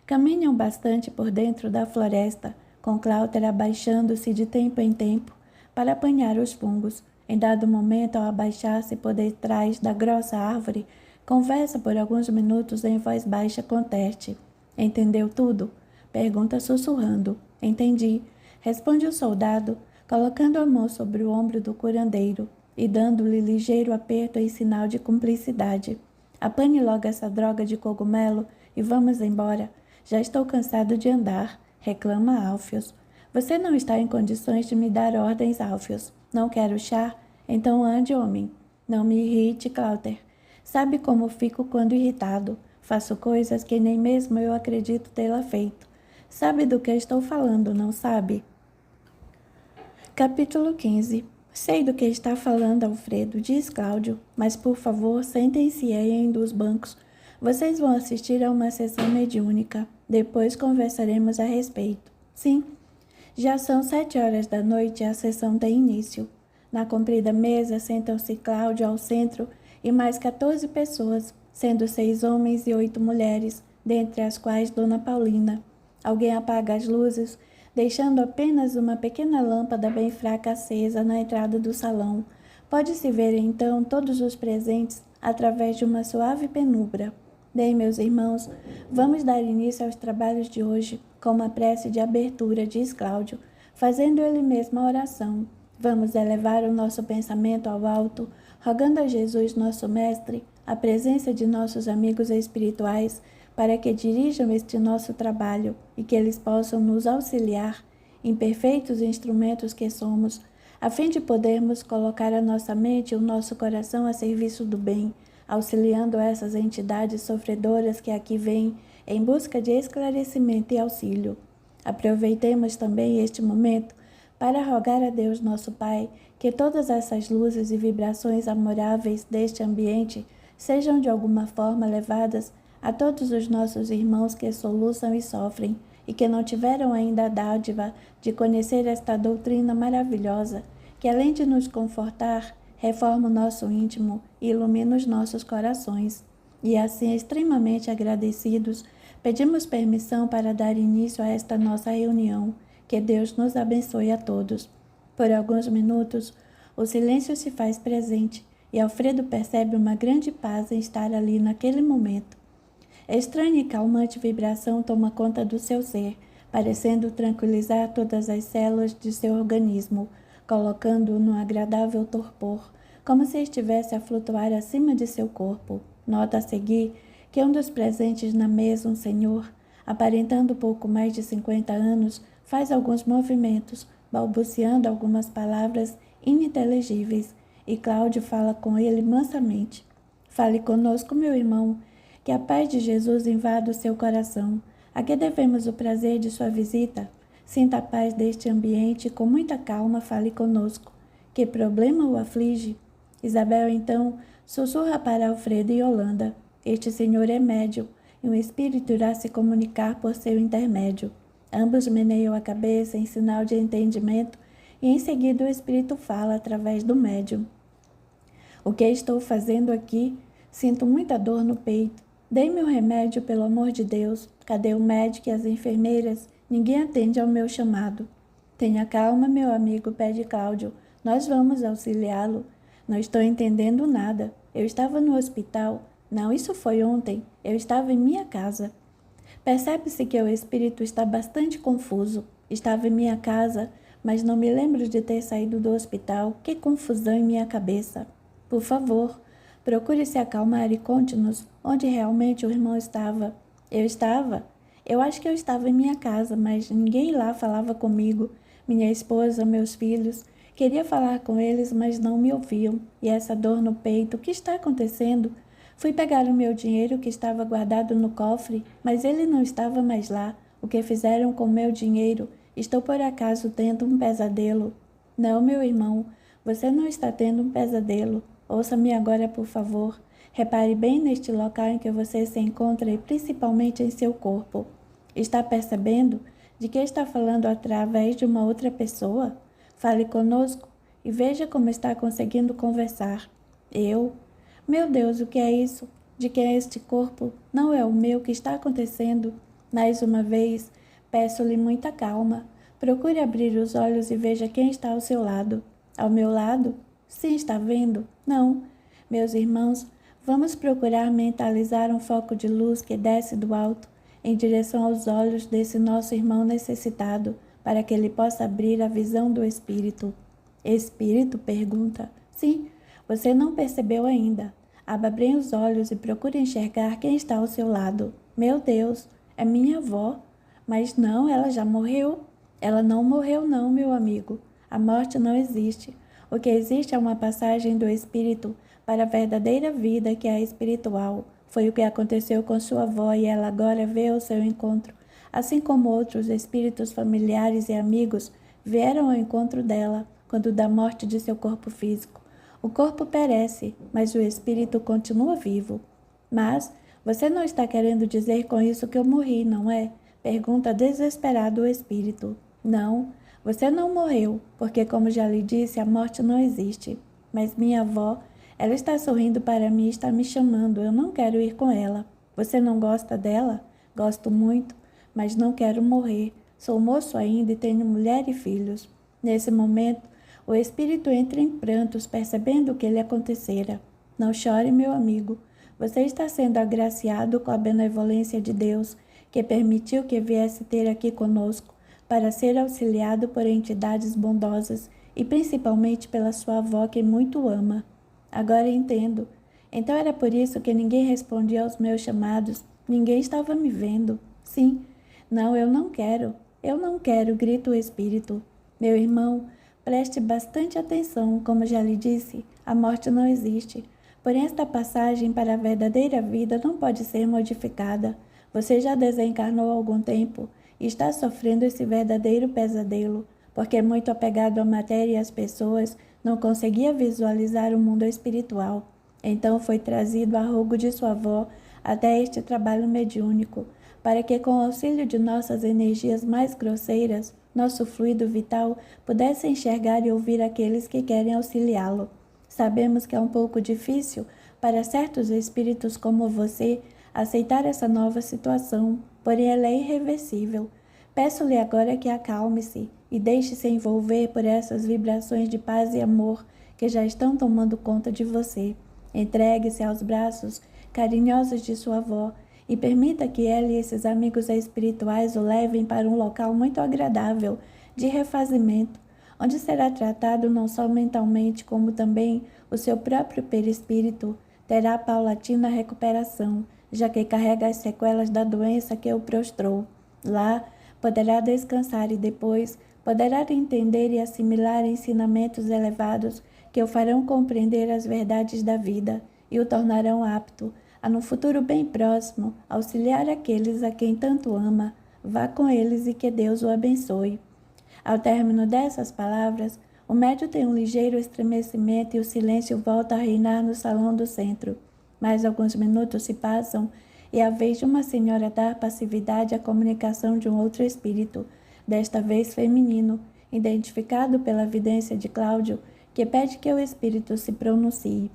Caminham bastante por dentro da floresta, com Cláuter abaixando-se de tempo em tempo para apanhar os fungos. Em dado momento, ao abaixar-se por detrás da grossa árvore, conversa por alguns minutos em voz baixa com Terte. Entendeu tudo? Pergunta sussurrando. Entendi. Responde o soldado, colocando a mão sobre o ombro do curandeiro e dando-lhe ligeiro aperto em sinal de cumplicidade. Apanhe logo essa droga de cogumelo e vamos embora. Já estou cansado de andar, reclama Alfios. Você não está em condições de me dar ordens, Alfios. Não quero chá? Então ande, homem. Não me irrite, Cláuter. Sabe como fico quando irritado. Faço coisas que nem mesmo eu acredito tê-la feito. Sabe do que estou falando, não sabe? Capítulo 15. Sei do que está falando, Alfredo, diz Cláudio, mas por favor, sentem-se aí em 2 bancos. Vocês vão assistir a uma sessão mediúnica. Depois conversaremos a respeito. Sim, já são 7 horas da noite e a sessão tem início. Na comprida mesa sentam-se Cláudio ao centro e mais 14 pessoas, sendo 6 homens e 8 mulheres, dentre as quais Dona Paulina. Alguém apaga as luzes, deixando apenas uma pequena lâmpada bem fraca acesa na entrada do salão. Pode-se ver então todos os presentes através de uma suave penumbra. Bem, meus irmãos, vamos dar início aos trabalhos de hoje com uma prece de abertura, diz Cláudio, fazendo ele mesmo a oração. Vamos elevar o nosso pensamento ao alto, rogando a Jesus, nosso Mestre, a presença de nossos amigos espirituais, para que dirijam este nosso trabalho e que eles possam nos auxiliar, imperfeitos instrumentos que somos, a fim de podermos colocar a nossa mente e o nosso coração a serviço do bem, auxiliando essas entidades sofredoras que aqui vêm em busca de esclarecimento e auxílio. Aproveitemos também este momento para rogar a Deus nosso Pai que todas essas luzes e vibrações amoráveis deste ambiente sejam de alguma forma levadas a todos os nossos irmãos que soluçam e sofrem, e que não tiveram ainda a dádiva de conhecer esta doutrina maravilhosa, que além de nos confortar, reforma o nosso íntimo e ilumina os nossos corações. E assim, extremamente agradecidos, pedimos permissão para dar início a esta nossa reunião. Que Deus nos abençoe a todos. Por alguns minutos, o silêncio se faz presente e Alfredo percebe uma grande paz em estar ali naquele momento. Estranha e calmante vibração toma conta do seu ser, parecendo tranquilizar todas as células de seu organismo, colocando-o num agradável torpor, como se estivesse a flutuar acima de seu corpo. Nota a seguir que um dos presentes na mesa, um senhor, aparentando pouco mais de 50 anos, faz alguns movimentos, balbuciando algumas palavras ininteligíveis, e Cláudio fala com ele mansamente. Fale conosco, meu irmão, que a paz de Jesus invada o seu coração. A que devemos o prazer de sua visita? Sinta a paz deste ambiente e com muita calma fale conosco. Que problema o aflige? Isabel, então, sussurra para Alfredo e Yolanda. Este senhor é médium, e um espírito irá se comunicar por seu intermédio. Ambos meneiam a cabeça em sinal de entendimento, e em seguida o espírito fala através do médium. O que estou fazendo aqui? Sinto muita dor no peito. Dei-me o remédio, pelo amor de Deus. Cadê o médico e as enfermeiras? Ninguém atende ao meu chamado. Tenha calma, meu amigo, pede Cláudio. Nós vamos auxiliá-lo. Não estou entendendo nada. Eu estava no hospital. Não, isso foi ontem. Eu estava em minha casa. Percebe-se que o espírito está bastante confuso. Estava em minha casa, mas não me lembro de ter saído do hospital. Que confusão em minha cabeça. Por favor, procure se acalmar e conte-nos onde realmente o irmão estava. Eu estava? Eu acho que eu estava em minha casa, mas ninguém lá falava comigo. Minha esposa, meus filhos. Queria falar com eles, mas não me ouviam. E essa dor no peito, o que está acontecendo? Fui pegar o meu dinheiro que estava guardado no cofre, mas ele não estava mais lá. O que fizeram com o meu dinheiro? Estou por acaso tendo um pesadelo? Não, meu irmão, você não está tendo um pesadelo. Ouça-me agora, por favor. Repare bem neste local em que você se encontra e principalmente em seu corpo. Está percebendo de que está falando através de uma outra pessoa? Fale conosco e veja como está conseguindo conversar. Eu? Meu Deus, o que é isso? De que é este corpo? Não é o meu que está acontecendo? Mais uma vez, peço-lhe muita calma. Procure abrir os olhos e veja quem está ao seu lado. Ao meu lado? Sim, está vendo? Não. Meus irmãos, vamos procurar mentalizar um foco de luz que desce do alto em direção aos olhos desse nosso irmão necessitado, para que ele possa abrir a visão do Espírito. Espírito? Pergunta. Sim, você não percebeu ainda. Abra bem os olhos e procure enxergar quem está ao seu lado. Meu Deus, é minha avó. Mas não, ela já morreu. Ela não morreu não, meu amigo. A morte não existe. O que existe é uma passagem do Espírito para a verdadeira vida, que é a espiritual. Foi o que aconteceu com sua avó e ela agora vê o seu encontro, assim como outros espíritos familiares e amigos vieram ao encontro dela quando da morte de seu corpo físico. O corpo perece, mas o espírito continua vivo. Mas você não está querendo dizer com isso que eu morri, não é? Pergunta desesperado o espírito. Não, você não morreu, porque como já lhe disse, a morte não existe. Mas minha avó, ela está sorrindo para mim e está me chamando. Eu não quero ir com ela. Você não gosta dela? Gosto muito, mas não quero morrer. Sou moço ainda e tenho mulher e filhos. Nesse momento, o espírito entra em prantos, percebendo o que lhe acontecera. Não chore, meu amigo. Você está sendo agraciado com a benevolência de Deus, que permitiu que viesse ter aqui conosco, para ser auxiliado por entidades bondosas e principalmente pela sua avó, que muito ama. Agora entendo. Então era por isso que ninguém respondia aos meus chamados. Ninguém estava me vendo. Sim. Não, eu não quero. Eu não quero, grita o espírito. Meu irmão, preste bastante atenção. Como já lhe disse, a morte não existe. Porém, esta passagem para a verdadeira vida não pode ser modificada. Você já desencarnou há algum tempo e está sofrendo esse verdadeiro pesadelo, porque muito apegado à matéria e às pessoas, não conseguia visualizar o mundo espiritual. Então foi trazido a rogo de sua avó até este trabalho mediúnico, para que, com o auxílio de nossas energias mais grosseiras, nosso fluido vital pudesse enxergar e ouvir aqueles que querem auxiliá-lo. Sabemos que é um pouco difícil para certos espíritos como você aceitar essa nova situação, porém ela é irreversível. Peço-lhe agora que acalme-se e deixe-se envolver por essas vibrações de paz e amor que já estão tomando conta de você. Entregue-se aos braços carinhosos de sua avó e permita que ela e esses amigos espirituais o levem para um local muito agradável de refazimento, onde será tratado não só mentalmente, como também o seu próprio perispírito terá paulatina recuperação, já que carrega as sequelas da doença que o prostrou. Lá poderá descansar e depois poderá entender e assimilar ensinamentos elevados que o farão compreender as verdades da vida e o tornarão apto a, no futuro bem próximo, auxiliar aqueles a quem tanto ama. Vá com eles e que Deus o abençoe. Ao término dessas palavras, o médium tem um ligeiro estremecimento e o silêncio volta a reinar no salão do centro. Mais alguns minutos se passam e é a vez de uma senhora dar passividade à comunicação de um outro espírito, desta vez feminino, identificado pela vidência de Cláudio, que pede que o espírito se pronuncie.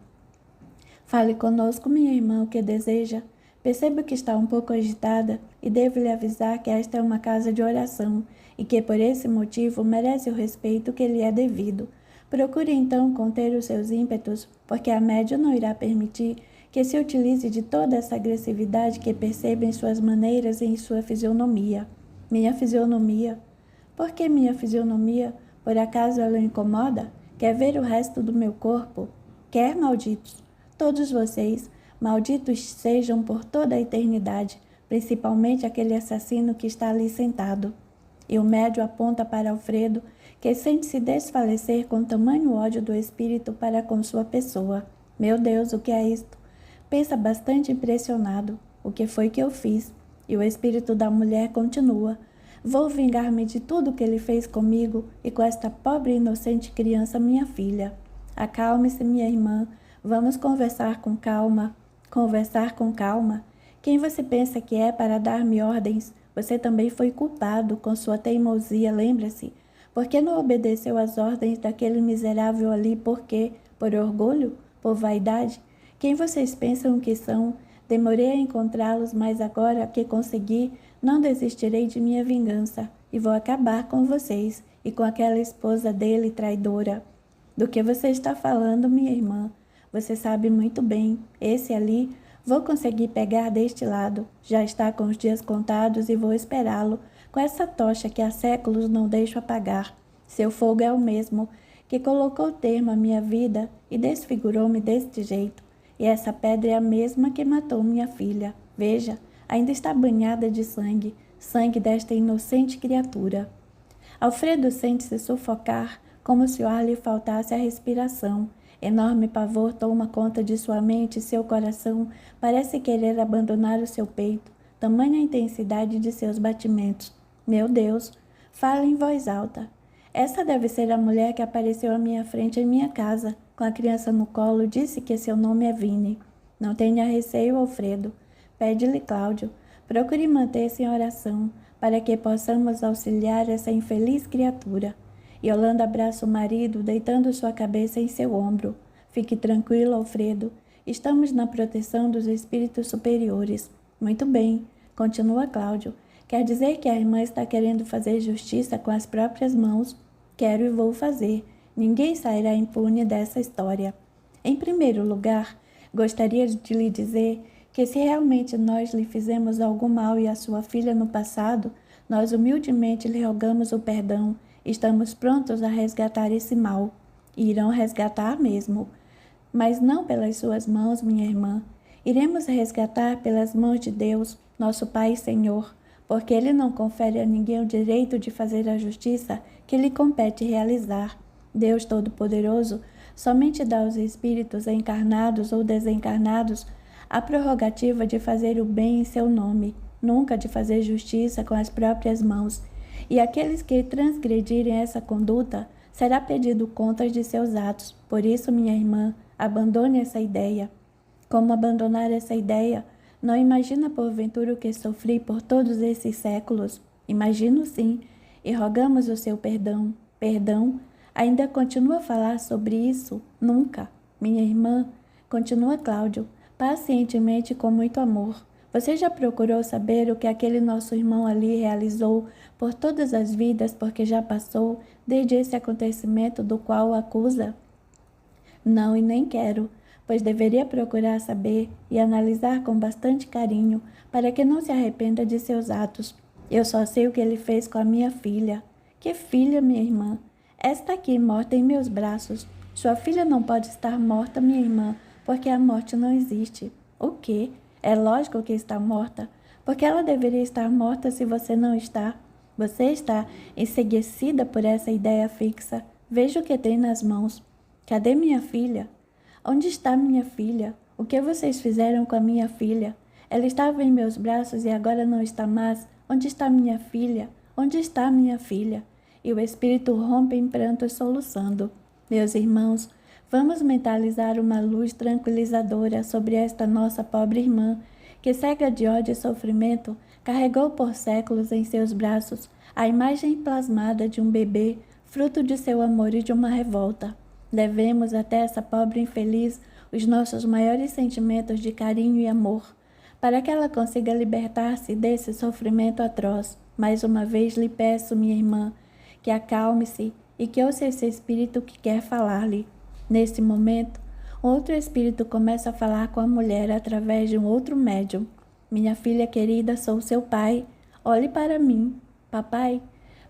Fale conosco, minha irmã, o que deseja. Percebo que está um pouco agitada e devo lhe avisar que esta é uma casa de oração e que, por esse motivo, merece o respeito que lhe é devido. Procure, então, conter os seus ímpetos, porque a médium não irá permitir que se utilize de toda essa agressividade que percebe em suas maneiras e em sua fisionomia. Minha fisionomia? Por que minha fisionomia? Por acaso ela o incomoda? Quer ver o resto do meu corpo? Quer, malditos? Todos vocês, malditos sejam por toda a eternidade, principalmente aquele assassino que está ali sentado. E o médium aponta para Alfredo, que sente-se desfalecer com tamanho ódio do espírito para com sua pessoa. Meu Deus, o que é isto? Pensa bastante impressionado. O que foi que eu fiz? E o espírito da mulher continua. Vou vingar-me de tudo que ele fez comigo e com esta pobre e inocente criança, minha filha. Acalme-se, minha irmã. Vamos conversar com calma. Conversar com calma? Quem você pensa que é para dar-me ordens? Você também foi culpado com sua teimosia, lembra-se? Por que não obedeceu às ordens daquele miserável ali? Por quê? Por orgulho? Por vaidade? Quem vocês pensam que são? Demorei a encontrá-los, mas agora que consegui, não desistirei de minha vingança e vou acabar com vocês e com aquela esposa dele traidora. Do que você está falando, minha irmã? Você sabe muito bem. Esse ali, vou conseguir pegar deste lado. Já está com os dias contados e vou esperá-lo com essa tocha que há séculos não deixo apagar. Seu fogo é o mesmo que colocou termo à minha vida e desfigurou-me deste jeito. E essa pedra é a mesma que matou minha filha. Veja, ainda está banhada de sangue, sangue desta inocente criatura. Alfredo sente-se sufocar, como se o ar lhe faltasse a respiração. Enorme pavor toma conta de sua mente e seu coração parece querer abandonar o seu peito, tamanha a intensidade de seus batimentos. Meu Deus, fala em voz alta. Essa deve ser a mulher que apareceu à minha frente em minha casa, com a criança no colo, disse que seu nome é Vini. Não tenha receio, Alfredo. Pede-lhe Cláudio. Procure manter-se em oração, para que possamos auxiliar essa infeliz criatura. Yolanda abraça o marido, deitando sua cabeça em seu ombro. Fique tranquilo, Alfredo. Estamos na proteção dos espíritos superiores. Muito bem, continua Cláudio. Quer dizer que a irmã está querendo fazer justiça com as próprias mãos? Quero e vou fazer. Ninguém sairá impune dessa história. Em primeiro lugar, gostaria de lhe dizer que se realmente nós lhe fizemos algum mal e a sua filha no passado, nós humildemente lhe rogamos o perdão. Estamos prontos a resgatar esse mal. E irão resgatar mesmo. Mas não pelas suas mãos, minha irmã. Iremos resgatar pelas mãos de Deus, nosso Pai e Senhor, porque Ele não confere a ninguém o direito de fazer a justiça que lhe compete realizar. Deus Todo-Poderoso somente dá aos espíritos encarnados ou desencarnados a prerrogativa de fazer o bem em seu nome, nunca de fazer justiça com as próprias mãos. E aqueles que transgredirem essa conduta, será pedido contas de seus atos. Por isso, minha irmã, abandone essa ideia. Como abandonar essa ideia? Não imagina porventura o que sofri por todos esses séculos? Imagino sim, e rogamos o seu perdão. Perdão? Ainda continua a falar sobre isso? Nunca. Minha irmã, continua Cláudio, pacientemente e com muito amor. Você já procurou saber o que aquele nosso irmão ali realizou por todas as vidas porque já passou desde esse acontecimento do qual o acusa? Não, e nem quero, pois deveria procurar saber e analisar com bastante carinho para que não se arrependa de seus atos. Eu só sei o que ele fez com a minha filha. Que filha, minha irmã? Esta aqui, morta em meus braços. Sua filha não pode estar morta, minha irmã, porque a morte não existe. O quê? É lógico que está morta, porque ela deveria estar morta se você não está. Você está enseguecida por essa ideia fixa. Veja o que tem nas mãos. Cadê minha filha? Onde está minha filha? O que vocês fizeram com a minha filha? Ela estava em meus braços e agora não está mais. Onde está minha filha? Onde está minha filha? E o espírito rompe em prantos soluçando. Meus irmãos, vamos mentalizar uma luz tranquilizadora sobre esta nossa pobre irmã, que cega de ódio e sofrimento, carregou por séculos em seus braços a imagem plasmada de um bebê, fruto de seu amor e de uma revolta. Levemos até essa pobre infeliz os nossos maiores sentimentos de carinho e amor, para que ela consiga libertar-se desse sofrimento atroz. Mais uma vez lhe peço, minha irmã, que acalme-se e que ouça esse espírito que quer falar-lhe. Nesse momento, outro espírito começa a falar com a mulher através de um outro médium. Minha filha querida, sou seu pai. Olhe para mim. Papai,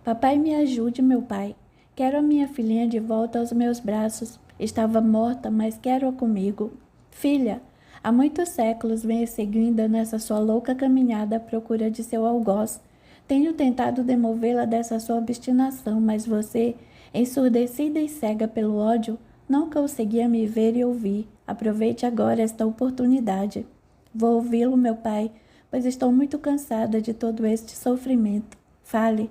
papai, me ajude, meu pai. Quero a minha filhinha de volta aos meus braços. Estava morta, mas quero-a comigo. Filha, há muitos séculos venho seguindo nessa sua louca caminhada à procura de seu algoz. Tenho tentado demovê-la dessa sua obstinação, mas você, ensurdecida e cega pelo ódio, não conseguia me ver e ouvir. Aproveite agora esta oportunidade. Vou ouvi-lo, meu pai, pois estou muito cansada de todo este sofrimento. Fale.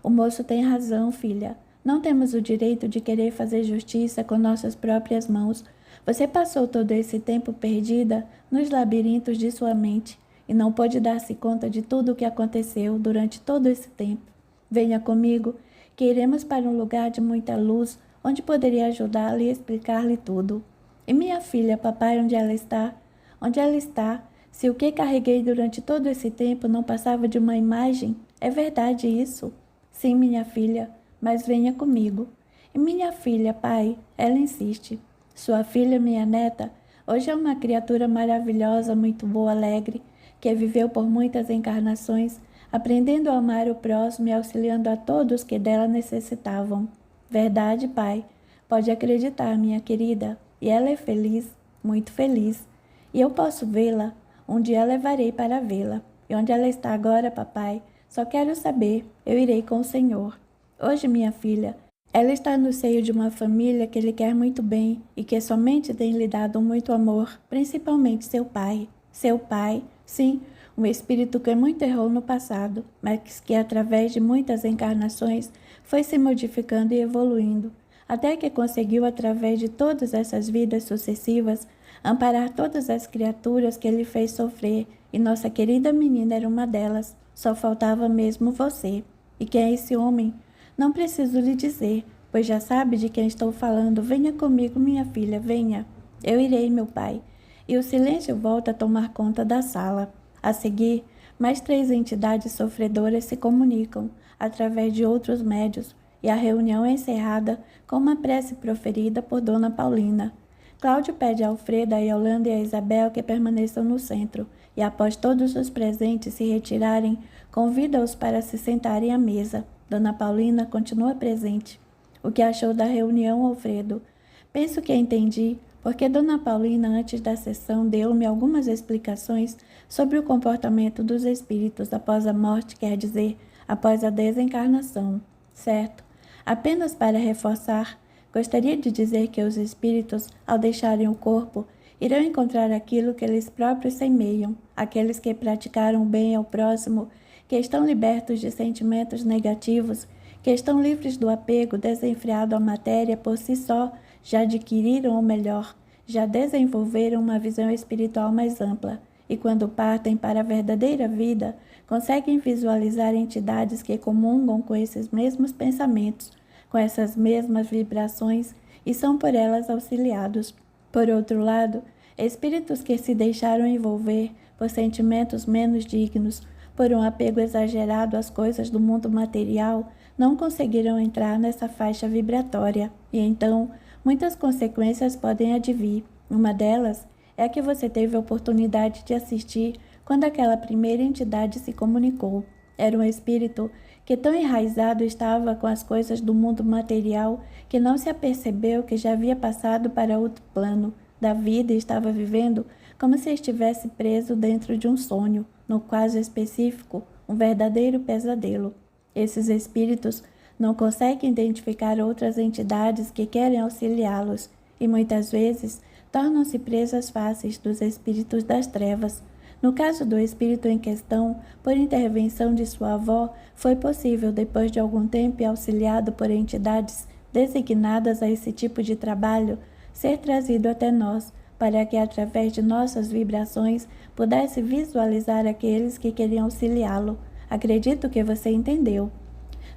O moço tem razão, filha. Não temos o direito de querer fazer justiça com nossas próprias mãos. Você passou todo esse tempo perdida nos labirintos de sua mente e não pôde dar-se conta de tudo o que aconteceu durante todo esse tempo. Venha comigo, que iremos para um lugar de muita luz, onde poderia ajudá-la e explicar-lhe tudo. E minha filha, papai, onde ela está? Onde ela está? Se o que carreguei durante todo esse tempo não passava de uma imagem, é verdade isso? Sim, minha filha, mas venha comigo. E minha filha, pai, ela insiste. Sua filha, minha neta, hoje é uma criatura maravilhosa, muito boa, alegre, que viveu por muitas encarnações, aprendendo a amar o próximo e auxiliando a todos que dela necessitavam. Verdade, pai. Pode acreditar, minha querida. E ela é feliz, muito feliz. E eu posso vê-la. Um dia a levarei para vê-la. E onde ela está agora, papai? Só quero saber. Eu irei com o Senhor. Hoje, minha filha, ela está no seio de uma família que lhe quer muito bem e que somente tem lhe dado muito amor, principalmente seu pai. Seu pai, sim, um espírito que muito errou no passado, mas que através de muitas encarnações foi se modificando e evoluindo, até que conseguiu, através de todas essas vidas sucessivas, amparar todas as criaturas que ele fez sofrer, e nossa querida menina era uma delas. Só faltava mesmo você. E quem é esse homem? Não preciso lhe dizer, pois já sabe de quem estou falando. Venha comigo, minha filha, venha. Eu irei, meu pai. E o silêncio volta a tomar conta da sala. A seguir, mais 3 entidades sofredoras se comunicam, através de outros médios, e a reunião é encerrada com uma prece proferida por Dona Paulina. Cláudio pede a Alfreda, a Yolanda e a Isabel que permaneçam no centro, e após todos os presentes se retirarem, convida-os para se sentarem à mesa. Dona Paulina continua presente. O que achou da reunião, Alfredo? Penso que entendi, porque Dona Paulina, antes da sessão, deu-me algumas explicações sobre o comportamento dos espíritos após a morte, quer dizer, após a desencarnação. Certo. Apenas para reforçar, gostaria de dizer que os espíritos, ao deixarem o corpo, irão encontrar aquilo que eles próprios semeiam, aqueles que praticaram o bem ao próximo, que estão libertos de sentimentos negativos, que estão livres do apego desenfreado à matéria por si só, já adquiriram, ou melhor, já desenvolveram uma visão espiritual mais ampla, e quando partem para a verdadeira vida, conseguem visualizar entidades que comungam com esses mesmos pensamentos, com essas mesmas vibrações e são por elas auxiliados. Por outro lado, espíritos que se deixaram envolver por sentimentos menos dignos, por um apego exagerado às coisas do mundo material, não conseguiram entrar nessa faixa vibratória e então muitas consequências podem advir. Uma delas é a que você teve a oportunidade de assistir quando aquela primeira entidade se comunicou. Era um espírito que tão enraizado estava com as coisas do mundo material que não se apercebeu que já havia passado para outro plano da vida e estava vivendo como se estivesse preso dentro de um sonho, no caso específico, um verdadeiro pesadelo. Esses espíritos não conseguem identificar outras entidades que querem auxiliá-los e muitas vezes tornam-se presas fáceis dos espíritos das trevas. No caso do espírito em questão, por intervenção de sua avó, foi possível, depois de algum tempo e auxiliado por entidades designadas a esse tipo de trabalho, ser trazido até nós, para que, através de nossas vibrações, pudesse visualizar aqueles que queriam auxiliá-lo. Acredito que você entendeu.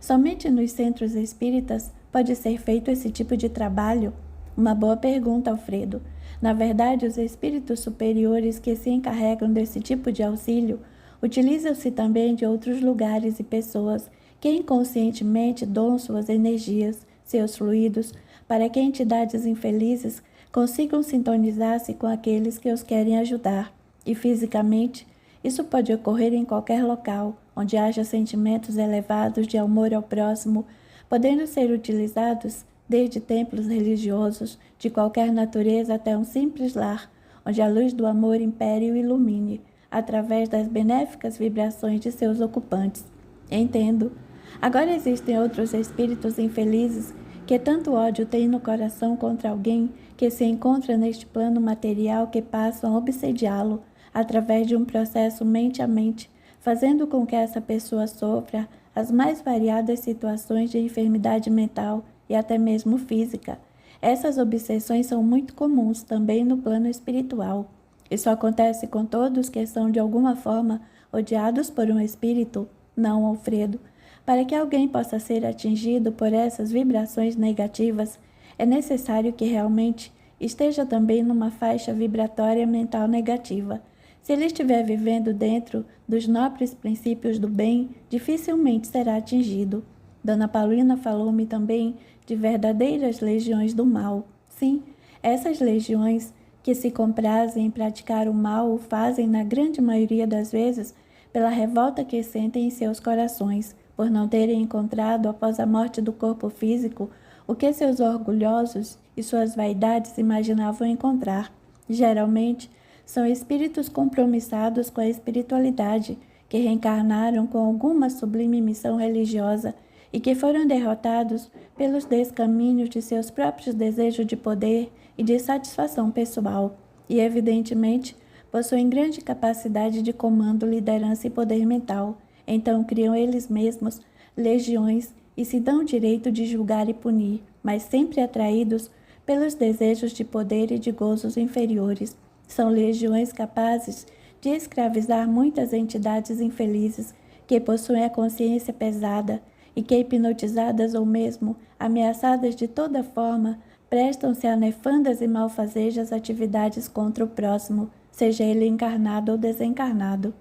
Somente nos centros espíritas pode ser feito esse tipo de trabalho? Uma boa pergunta, Alfredo. Na verdade, os espíritos superiores que se encarregam desse tipo de auxílio utilizam-se também de outros lugares e pessoas que inconscientemente doam suas energias, seus fluidos, para que entidades infelizes consigam sintonizar-se com aqueles que os querem ajudar. E fisicamente, isso pode ocorrer em qualquer local, onde haja sentimentos elevados de amor ao próximo, podendo ser utilizados desde templos religiosos de qualquer natureza até um simples lar, onde a luz do amor impere e ilumine, através das benéficas vibrações de seus ocupantes. Entendo. Agora existem outros espíritos infelizes que tanto ódio têm no coração contra alguém que se encontra neste plano material que passam a obsediá-lo através de um processo mente a mente, fazendo com que essa pessoa sofra as mais variadas situações de enfermidade mental e até mesmo física. Essas obsessões são muito comuns também no plano espiritual. Isso acontece com todos que são de alguma forma odiados por um espírito? Não, Alfredo. Para que alguém possa ser atingido por essas vibrações negativas, é necessário que realmente esteja também numa faixa vibratória mental negativa. Se ele estiver vivendo dentro dos nobres princípios do bem, dificilmente será atingido. Dona Paulina falou-me também de verdadeiras legiões do mal. Sim, essas legiões que se comprazem em praticar o mal o fazem, na grande maioria das vezes, pela revolta que sentem em seus corações, por não terem encontrado, após a morte do corpo físico, o que seus orgulhosos e suas vaidades imaginavam encontrar. Geralmente, são espíritos compromissados com a espiritualidade, que reencarnaram com alguma sublime missão religiosa e que foram derrotados pelos descaminhos de seus próprios desejos de poder e de satisfação pessoal, e evidentemente possuem grande capacidade de comando, liderança e poder mental. Então criam eles mesmos legiões e se dão o direito de julgar e punir, mas sempre atraídos pelos desejos de poder e de gozos inferiores. São legiões capazes de escravizar muitas entidades infelizes que possuem a consciência pesada e que, hipnotizadas ou mesmo ameaçadas de toda forma, prestam-se a nefandas e malfazejas atividades contra o próximo, seja ele encarnado ou desencarnado.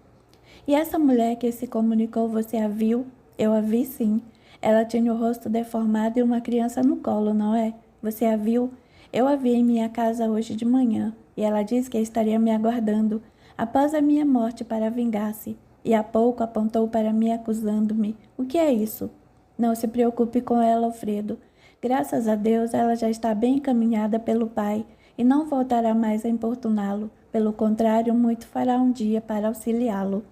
E essa mulher que se comunicou, você a viu? Eu a vi, sim. Ela tinha o rosto deformado e uma criança no colo, não é? Você a viu? Eu a vi em minha casa hoje de manhã, e ela disse que estaria me aguardando após a minha morte para vingar-se. E há pouco apontou para mim acusando-me. O que é isso? Não se preocupe com ela, Alfredo. Graças a Deus, ela já está bem encaminhada pelo Pai e não voltará mais a importuná-lo. Pelo contrário, muito fará um dia para auxiliá-lo.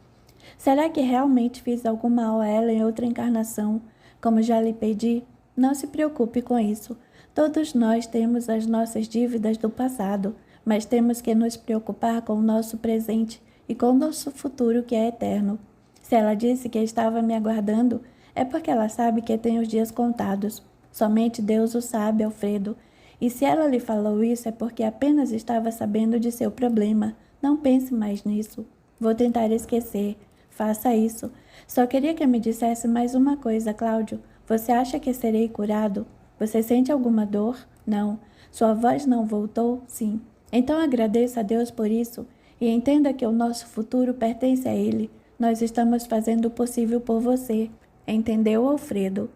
Será que realmente fiz algum mal a ela em outra encarnação, como já lhe pedi? Não se preocupe com isso. Todos nós temos as nossas dívidas do passado, mas temos que nos preocupar com o nosso presente e com o nosso futuro, que é eterno. Se ela disse que estava me aguardando, é porque ela sabe que tem os dias contados. Somente Deus o sabe, Alfredo. E se ela lhe falou isso, é porque apenas estava sabendo de seu problema. Não pense mais nisso. Vou tentar esquecer. Faça isso. Só queria que me dissesse mais uma coisa, Cláudio. Você acha que serei curado? Você sente alguma dor? Não. Sua voz não voltou? Sim. Então agradeça a Deus por isso e entenda que o nosso futuro pertence a Ele. Nós estamos fazendo o possível por você. Entendeu, Alfredo?